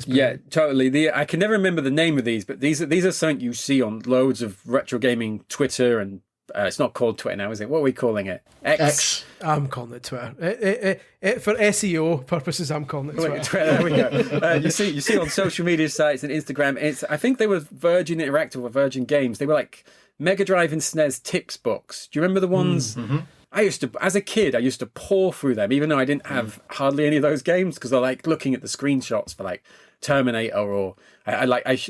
Yeah, totally. I can never remember the name of these, but these are something you see on loads of retro gaming Twitter, and it's not called Twitter now, is it? What are we calling it? X. I'm calling it Twitter. For SEO purposes, I'm calling it Twitter. There we go. You see on social media sites and Instagram. I think they were Virgin Interactive or Virgin Games. They were like Mega Drive and SNES tips books. Do you remember the ones? Mm-hmm. As a kid, I used to pour through them, even though I didn't have hardly any of those games, because I like looking at the screenshots for like Terminator, or I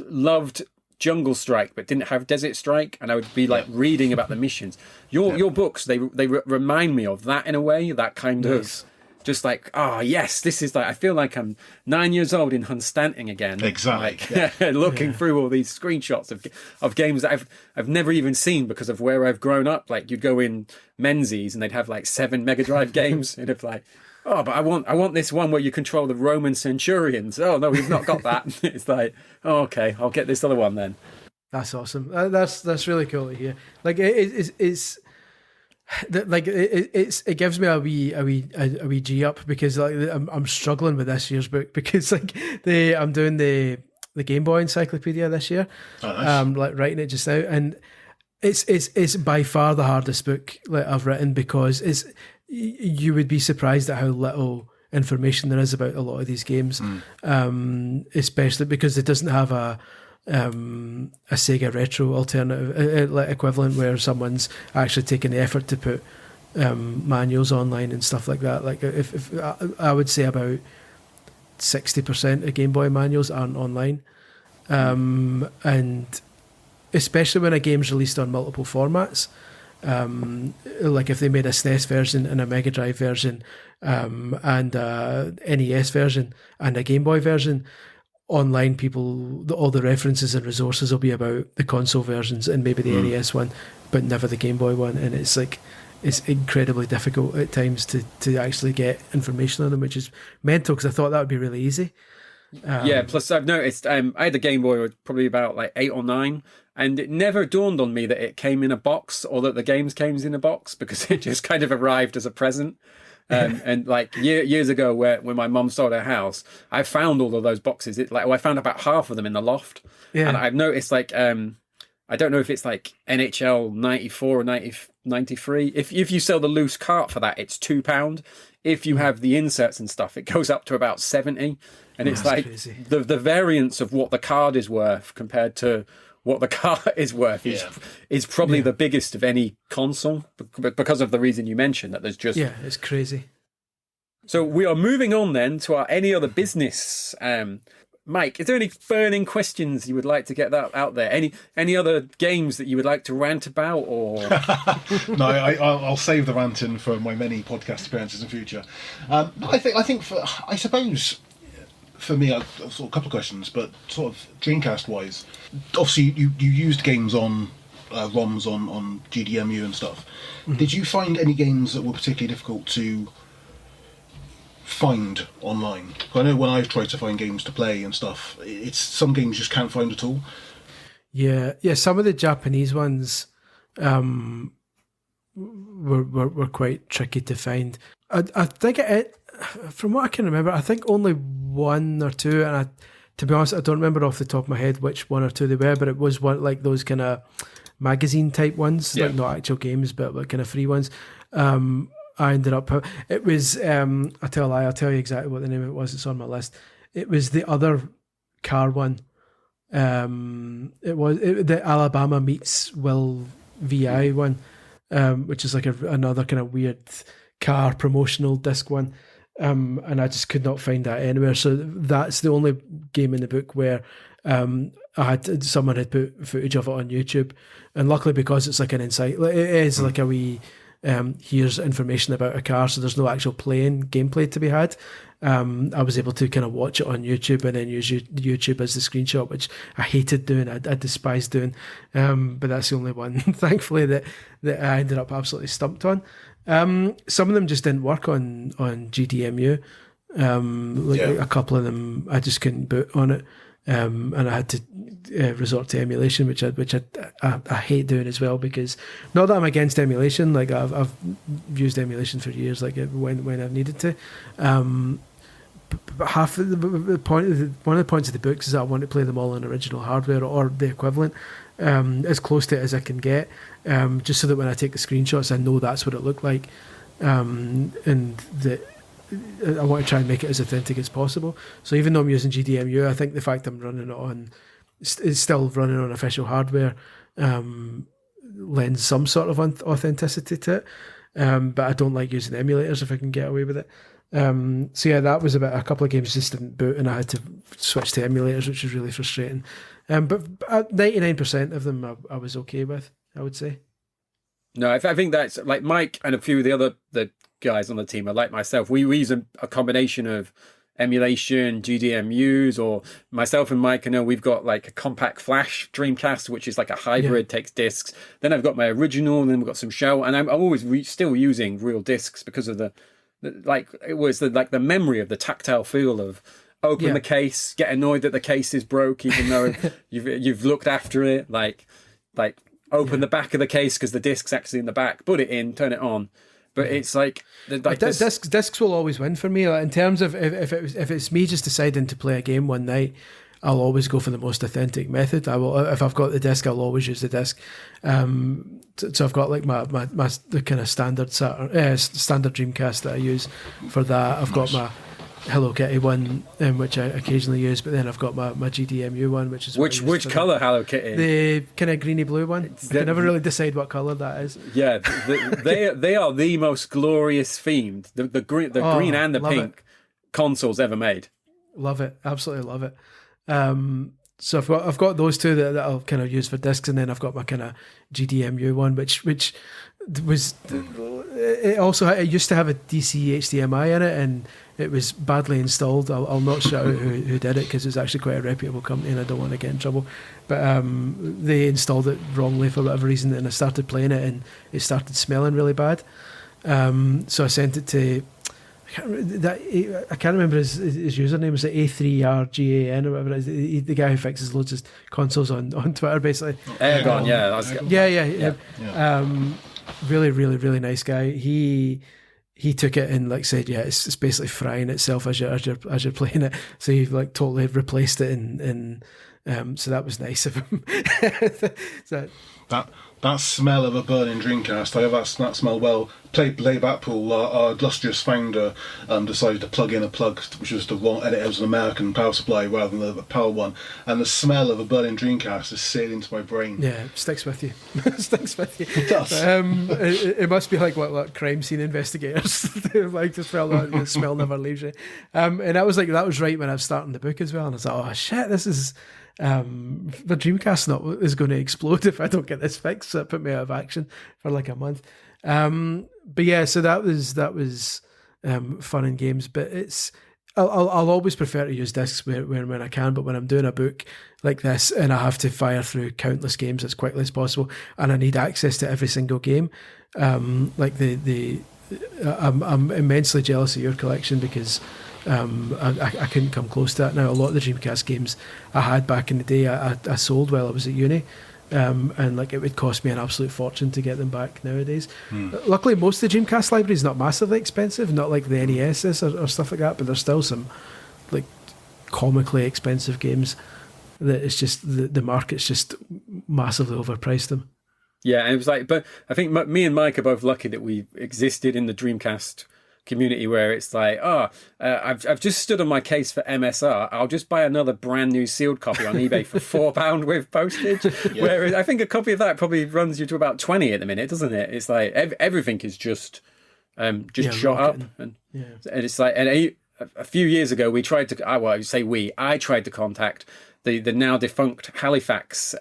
loved Jungle Strike, but didn't have Desert Strike, and I would be like reading about the missions. Your books, they remind me of that in a way, that kind of just like, yes, this is like, I feel like I'm 9 years old in Hunstanting again. Exactly. Like, looking through all these screenshots of games that I've never even seen because of where I've grown up. Like you'd go in Menzies and they'd have like 7 Mega Drive games, and it's like, but I want this one where you control the Roman centurions. Oh no, we've not got that. It's like, okay, I'll get this other one then. That's awesome. That's really cool to hear. Like it gives me a wee G up, because like I'm struggling with this year's book, because like I'm doing the Game Boy Encyclopedia this year. Oh, nice. Like writing it just now, and it's by far the hardest book that I've written, because you would be surprised at how little information there is about a lot of these games, especially because it doesn't have a Sega Retro alternative equivalent where someone's actually taken the effort to put manuals online and stuff like that. Like if I would say about 60% of Game Boy manuals aren't online, and especially when a game's released on multiple formats. Like if they made a SNES version and a Mega Drive version, and a NES version and a Game Boy version, online all the references and resources will be about the console versions and maybe the NES one, but never the Game Boy one, and it's like it's incredibly difficult at times to actually get information on them, which is mental, because I thought that would be really easy. Plus I've noticed I had a Game Boy probably about like 8 or 9, and it never dawned on me that it came in a box, or that the games came in a box, because it just kind of arrived as a present. And like years ago, when my mum sold her house, I found all of those boxes. I found about half of them in the loft, and I've noticed like I don't know if it's like NHL 94 or 93. If you sell the loose cart for that, it's £2. If you have the inserts and stuff, it goes up to about 70. And it's like crazy. The variance of what the card is worth compared to what the cart is worth is probably the biggest of any console, because of the reason you mentioned, that there's just... Yeah, it's crazy. So we are moving on then to our any other business. Mike, is there any burning questions you would like to get that out there? Any other games that you would like to rant about, or? No, I'll save the ranting for my many podcast appearances in future. I suppose for me, I've sort of a couple of questions, but sort of Dreamcast wise, obviously you used games on ROMs on GDMU and stuff. Mm-hmm. Did you find any games that were particularly difficult to find online? I know when I've tried to find games to play and stuff, it's some games you just can't find at all. Yeah. Some of the Japanese ones were quite tricky to find. I think from what I can remember, I think only one or two, and to be honest, I don't remember off the top of my head which one or two they were, but it was one like those kind of magazine type ones, like not actual games, but like kind of free ones. I ended up, it was, I'll tell you exactly what the name of it was. It's on my list. It was the other car one. It was the Alabama meets Will VI one, which is like another kind of weird car promotional disc one. And I just could not find that anywhere. So that's the only game in the book where someone had put footage of it on YouTube. And luckily, because it's like an insight, it is like a wee here's information about a car, so there's no actual gameplay to be had. I was able to kind of watch it on YouTube and then use YouTube as the screenshot, which I hated doing. I despised doing, but that's the only one, thankfully, that I ended up absolutely stumped on. Some of them just didn't work on GDMU. A couple of them I just couldn't boot on it, and I had to resort to emulation, which I hate doing as well, because not that I'm against emulation, like I've used emulation for years, like when I've needed to. But half of one of the points of the books is that I want to play them all on original hardware or the equivalent, as close to it as I can get, just so that when I take the screenshots, I know that's what it looked like, and that I want to try and make it as authentic as possible. So even though I'm using GDMU, I think the fact I'm running it on, it's still running on official hardware, lends some sort of authenticity to it. But I don't like using emulators if I can get away with it. So yeah, that was about a couple of games just didn't boot, and I had to switch to emulators, which was really frustrating. But 99% of them I was okay with, I would say. No, I think that's like Mike and a few of the guys on the team are like myself. We use a combination of emulation, GDMUs, or myself and Mike, I know we've got like a compact flash Dreamcast, which is like a hybrid, takes discs. Then I've got my original, and then we've got some shell, and I'm always still using real discs because of the the memory of the tactile feel of open the case, get annoyed that the case is broke, even though you've looked after it, like open the back of the case because the disc's actually in the back, put it in, turn it on. But it's discs will always win for me. Like, in terms of if it's me just deciding to play a game one night, I'll always go for the most authentic method. I will, if I've got the disc, I'll always use the disc. So I've got like my the kind of standard Dreamcast that I use for that. I've got my Hello Kitty one, which I occasionally use, but then I've got my GDMU one, which is which colour Hello Kitty? The kind of greeny blue one. I can never really decide what colour that is. Yeah, they are the most glorious themed, the green and the pink consoles ever made. Love it, absolutely love it. So I've got those two that I'll kind of use for discs, and then I've got my kind of GDMU one, which was it used to have a DC HDMI in it, and it was badly installed. I'll not shout out who did it, because it's actually quite a reputable company and I don't want to get in trouble. But they installed it wrongly for whatever reason, and I started playing it and it started smelling really bad. So I sent it to, I can't remember his username. Was it A3RGAN or whatever it is? The guy who fixes loads of consoles on Twitter, basically. Airgon, yeah. Really, really, really nice guy. He took it and like said, yeah, it's basically frying itself as you're playing it. So he like totally replaced it, and so that was nice of him. That smell of a burning Dreamcast, I have that smell well. Play Blackpool, our illustrious founder decided to plug in a plug, which was it was an American power supply rather than the power one, and the smell of a burning Dreamcast is seared into my brain. Yeah, it sticks with you. It does. It must be like what crime scene investigators like to smell that. The smell never leaves you. And that was right when I was starting the book as well, and I was like, oh shit, this is. The Dreamcast is going to explode if I don't get this fixed. So it put me out of action for like a month. But yeah, so that was fun and games. But I'll always prefer to use discs when I can. But when I'm doing a book like this and I have to fire through countless games as quickly as possible, and I need access to every single game, like I'm immensely jealous of your collection, because I couldn't come close to that. Now, a lot of the Dreamcast games I had back in the day, I sold while I was at uni, and like it would cost me an absolute fortune to get them back nowadays. Luckily, most of the Dreamcast library is not massively expensive, not like the NES is or stuff like that, but there's still some like comically expensive games that it's just the market's just massively overpriced them. Yeah, and it was like, but I think me and Mike are both lucky that we existed in the Dreamcast community, where it's like, I've just stood on my case for MSR. I'll just buy another brand new sealed copy on eBay for £4 with postage. Yeah. Whereas I think a copy of that probably runs you to about 20 at the minute, doesn't it? It's like everything is just shot up, and it's like, and a few years ago we tried to. I tried to contact the now defunct Halifax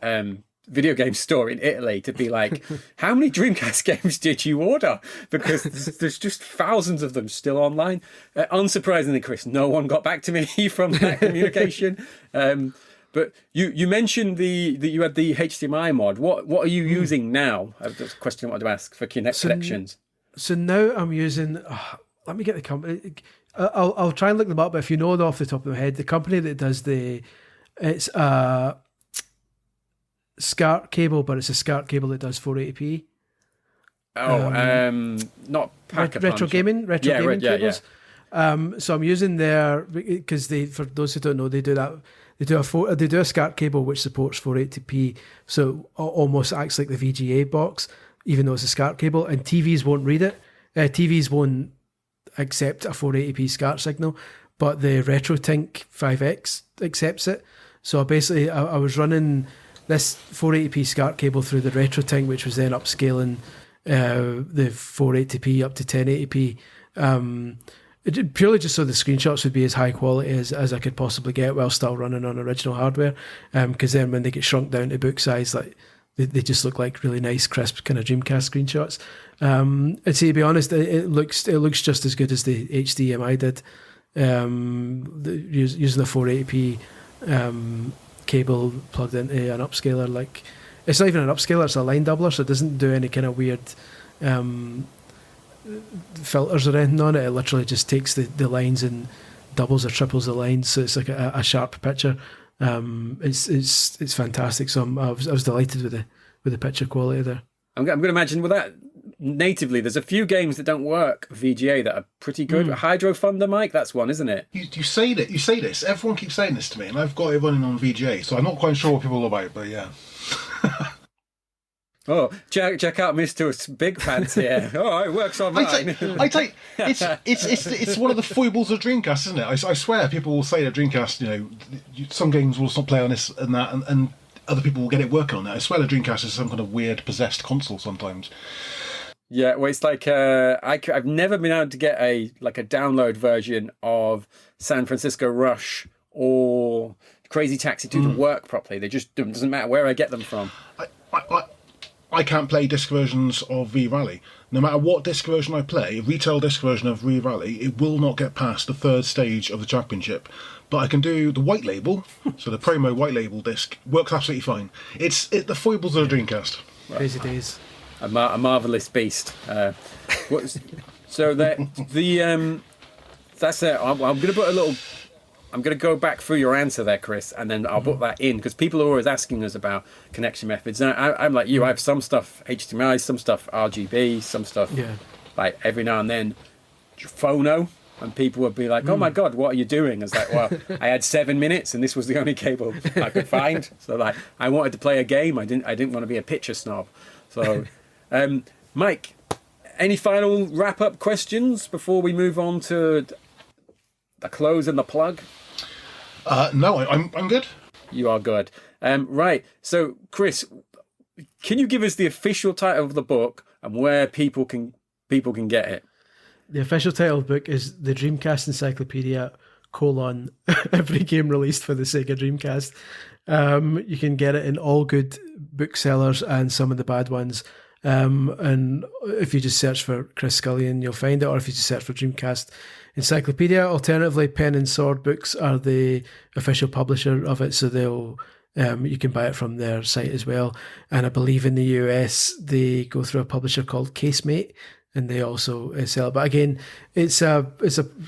video game store in Italy to be like, how many Dreamcast games did you order? Because there's just thousands of them still online. Unsurprisingly, Chris, no one got back to me from that communication. But you mentioned that you had the HDMI mod. What are you using now? That's a question I wanted to ask for Kinect connections. So now I'm using. Let me get the company. I'll try and look them up. But if you know it off the top of my head, the company that does it's a SCART cable, but it's a SCART cable that does 480p. Not retro gaming cables. So I'm using their, because for those who don't know, they do that. They do a SCART cable which supports 480p, so almost acts like the VGA box, even though it's a SCART cable. And TVs won't read it. TVs won't accept a 480p SCART signal, but the RetroTink 5X accepts it. So basically, I was running this 480p SCART cable through the RetroTink, which was then upscaling the 480p up to 1080p. Purely just so the screenshots would be as high quality as I could possibly get while still running on original hardware. Because then when they get shrunk down to book size, like they just look like really nice, crisp kind of Dreamcast screenshots. And see, to be honest, it looks just as good as the HDMI did. Using the 480p cable plugged into an upscaler, like it's not even an upscaler; it's a line doubler, so it doesn't do any kind of weird filters or anything on it. It literally just takes the lines and doubles or triples the lines, so it's like a sharp picture. It's fantastic. So I was delighted with the picture quality there. I'm going to imagine with that natively, there's a few games that don't work VGA that are pretty good. Hydro Thunder, Mike, that's one, isn't it? You say this. Everyone keeps saying this to me, and I've got it running on VGA, so I'm not quite sure what people are about. But yeah. Oh, check out Mr. Big Pants here. Oh, it works on mine. It's one of the foibles of Dreamcast, isn't it? I swear people will say that Dreamcast, some games will not play on this and that, and other people will get it working on that. I swear the Dreamcast is some kind of weird possessed console sometimes. Yeah, well, it's like I've never been able to get a download version of San Francisco Rush or Crazy Taxi 2 to work properly. They just doesn't matter where I get them from. I can't play disc versions of V-Rally. No matter what disc version I play, a retail disc version of V-Rally, it will not get past the third stage of the championship. But I can do the white label, so the promo white label disc works absolutely fine. It's the foibles of the Dreamcast. Crazy days. A marvelous beast. So that's it. I'm going to put a little. I'm going to go back through your answer there, Chris, and then I'll put that in, because people are always asking us about connection methods. And I'm like you, I have some stuff HDMI, some stuff RGB, some stuff like every now and then phono, and people would be like, oh my God, what are you doing? I was like, well, I had 7 minutes and this was the only cable I could find. So like, I wanted to play a game. I didn't want to be a picture snob. So, Mike, any final wrap-up questions before we move on to the close and the plug? No, I'm good. You are good. Right. So, Chris, can you give us the official title of the book and where people can get it? The official title of the book is The Dreamcast Encyclopedia, every game released for the Sega Dreamcast. You can get it in all good booksellers and some of the bad ones. And if you just search for Chris Scullion, you'll find it, or if you just search for Dreamcast Encyclopedia. Alternatively, Pen and Sword Books are the official publisher of it, so they'll you can buy it from their site as well. And I believe in the US they go through a publisher called Casemate, and they also sell it. But again, it's a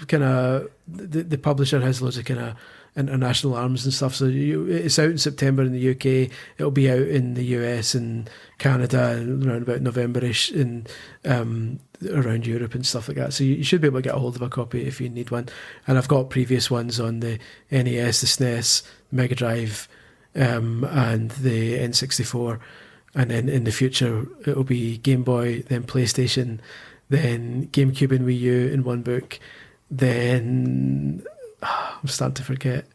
kind of the publisher has loads of kind of international arms and stuff. So it's out in September in the UK. It'll be out in the US and Canada around about November-ish, and around Europe and stuff like that. So you should be able to get a hold of a copy if you need one. And I've got previous ones on the NES, the SNES, Mega Drive, and the N64. And then in the future, it'll be Game Boy, then PlayStation, then GameCube and Wii U in one book. Then I'm starting to forget.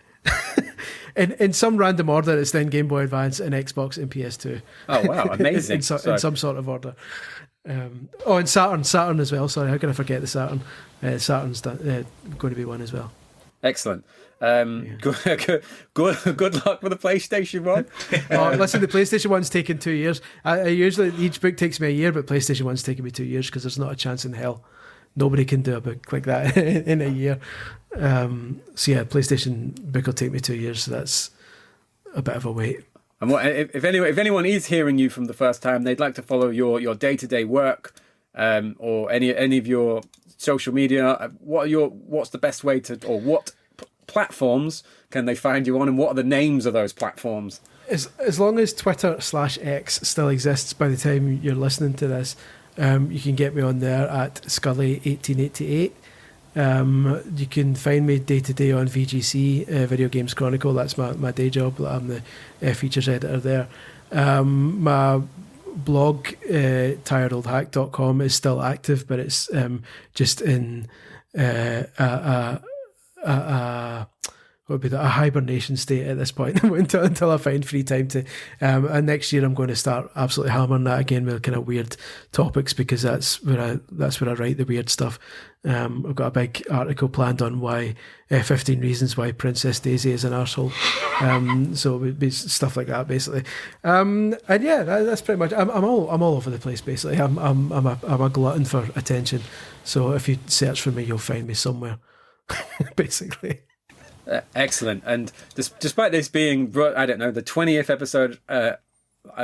In some random order, it's then Game Boy Advance and Xbox and PS2. Oh wow, amazing! in some sort of order. And Saturn as well. Sorry, how can I forget the Saturn? Saturn's going to be one as well. Excellent. Good luck with the PlayStation 1. Listen, the PlayStation 1's taken 2 years. I usually, each book takes me a year, but PlayStation 1's taken me 2 years because there's not a chance in hell. Nobody can do a book like that in a year. So yeah, PlayStation book will take me 2 years, so that's a bit of a wait. And if anyone is hearing you from the first time, they'd like to follow your day-to-day work, or any of your social media, what's the best way to, or what platforms can they find you on, and what are the names of those platforms? As long as Twitter/X still exists by the time you're listening to this, you can get me on there at Scully1888. You can find me day to day on VGC, Video Games Chronicle. That's my day job. I'm the features editor there. My blog, tiredoldhack.com, is still active, but it's just in what would be a hibernation state at this point until I find free time to. And next year I'm going to start absolutely hammering that again with kind of weird topics, because that's where I write the weird stuff. I've got a big article planned on why 15 reasons why Princess Daisy is an arsehole. So it would be stuff like that basically. And yeah, that's pretty much. I'm all over the place basically. I'm a glutton for attention. So if you search for me, you'll find me somewhere. Basically. Excellent. And despite this being, I don't know, the 20th episode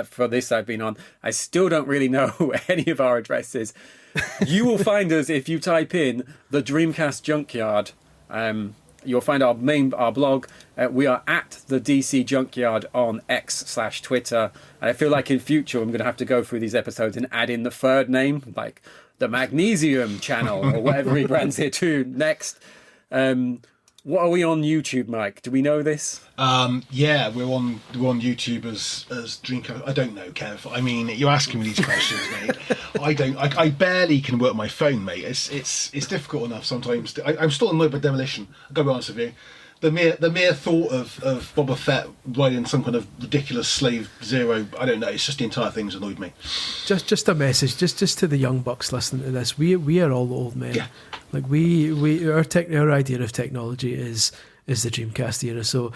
for this I've been on, I still don't really know any of our addresses. You will find us if you type in the Dreamcast Junkyard. You'll find our blog. We are at the DC Junkyard on X/Twitter. And I feel like in future I'm going to have to go through these episodes and add in the third name, like the Magnesium Channel or whatever he brands it to next. What are we on YouTube, Mike? Do we know this? Yeah, we're on YouTube as Dreamcast. I don't know, Kev. I mean, you're asking me these questions, mate. I barely can work my phone, mate. It's difficult enough sometimes. I'm still annoyed by Demolition. I've got to be honest with you. The mere thought of Boba Fett riding some kind of ridiculous Slave Zero, I don't know. It's just the entire thing's annoyed me. Just a message, just to the young bucks listening to this. We are all old men. Yeah. Like our idea of technology is the Dreamcast era. So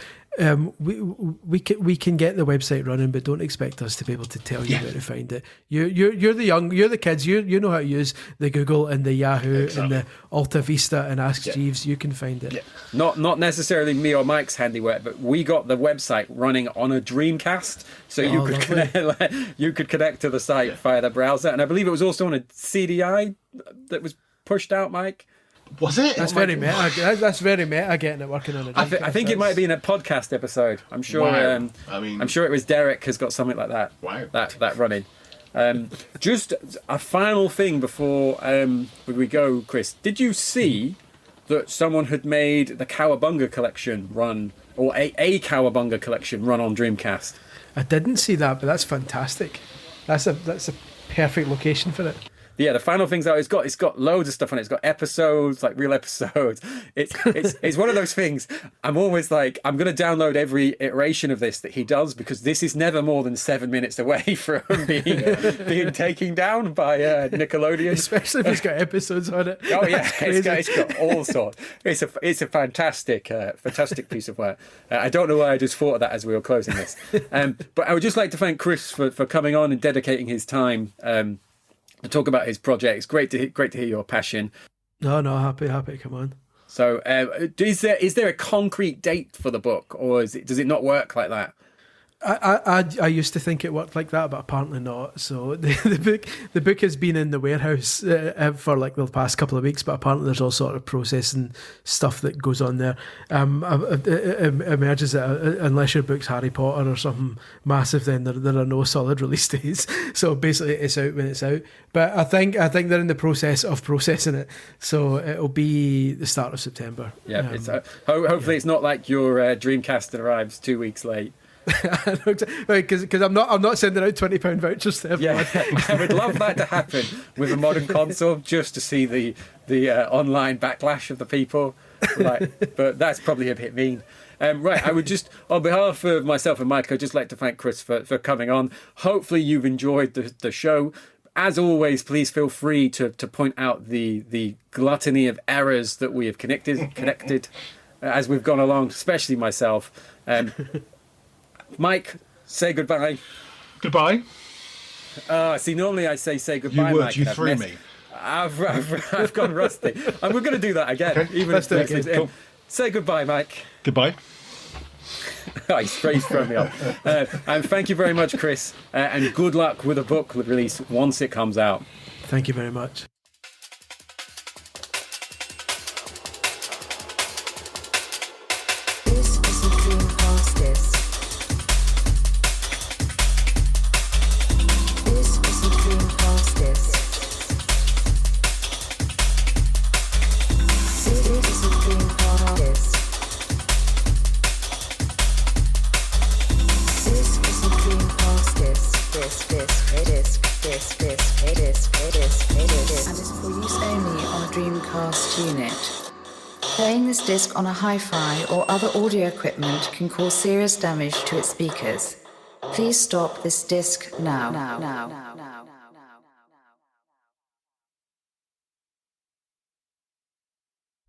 we can get the website running, but don't expect us to be able to tell you where to find it. You're the kids. You know how to use the Google and the Yahoo and the Alta Vista and Ask Jeeves. You can find it. Yeah. Not necessarily me or Mike's handiwork, but we got the website running on a Dreamcast, so you could connect to the site via the browser, and I believe it was also on a CDI that was pushed out, Mike. Was it? That's very meta. That's very meta. Getting it working on a Dreamcast. I think it might be in a podcast episode. I'm sure. Wow. I'm sure it was Derek has got something like that. Wow. That running. Just a final thing before we go, Chris. Did you see that someone had made the Cowabunga collection run, or a Cowabunga collection run on Dreamcast? I didn't see that, but that's fantastic. That's a perfect location for it. Yeah, the final thing's out. It's got loads of stuff on it. It's got episodes, like real episodes. It's one of those things. I'm always like, I'm going to download every iteration of this that he does, because this is never more than 7 minutes away from being taken down by Nickelodeon. Especially if it's got episodes on it. Oh yeah, it's got all sorts. It's a fantastic piece of work. I don't know why I just thought of that as we were closing this. But I would just like to thank Chris for coming on and dedicating his time. To talk about his projects. Great to hear your passion. No, happy to come on. So, is there a concrete date for the book, or does it not work like that? I used to think it worked like that, but apparently not. So the book has been in the warehouse for like the past couple of weeks, but apparently there's all sort of processing stuff that goes on there. It emerges that unless your book's Harry Potter or something massive, then there are no solid release dates. So basically, it's out when it's out. But I think they're in the process of processing it, so it'll be the start of September. Yeah, hopefully it's not like your Dreamcast that arrives 2 weeks late. Because I'm not sending out £20 vouchers to everyone. Yeah, I would love that to happen with a modern console, just to see the online backlash of the people. But that's probably a bit mean. Right, I would just, on behalf of myself and Mike, I'd just like to thank Chris for coming on. Hopefully you've enjoyed the show. As always, please feel free to point out the gluttony of errors that we have connected. as we've gone along, especially myself. Mike, say goodbye. Goodbye. See, normally I say goodbye, Mike. You threw me. I've gone rusty. And we're going to do that again. Okay, even let's if do it again. Cool. Say goodbye, Mike. Goodbye. He's thrown me off. And thank you very much, Chris. And good luck with the book release once it comes out. Thank you very much. This is a Dreamcast disc. This is a Dreamcast disc. This is a Dreamcast disc. This is a Dreamcast disc. And is for use only on a Dreamcast unit. Playing this disc on a hi-fi or other audio equipment can cause serious damage to its speakers. Please stop this disc now.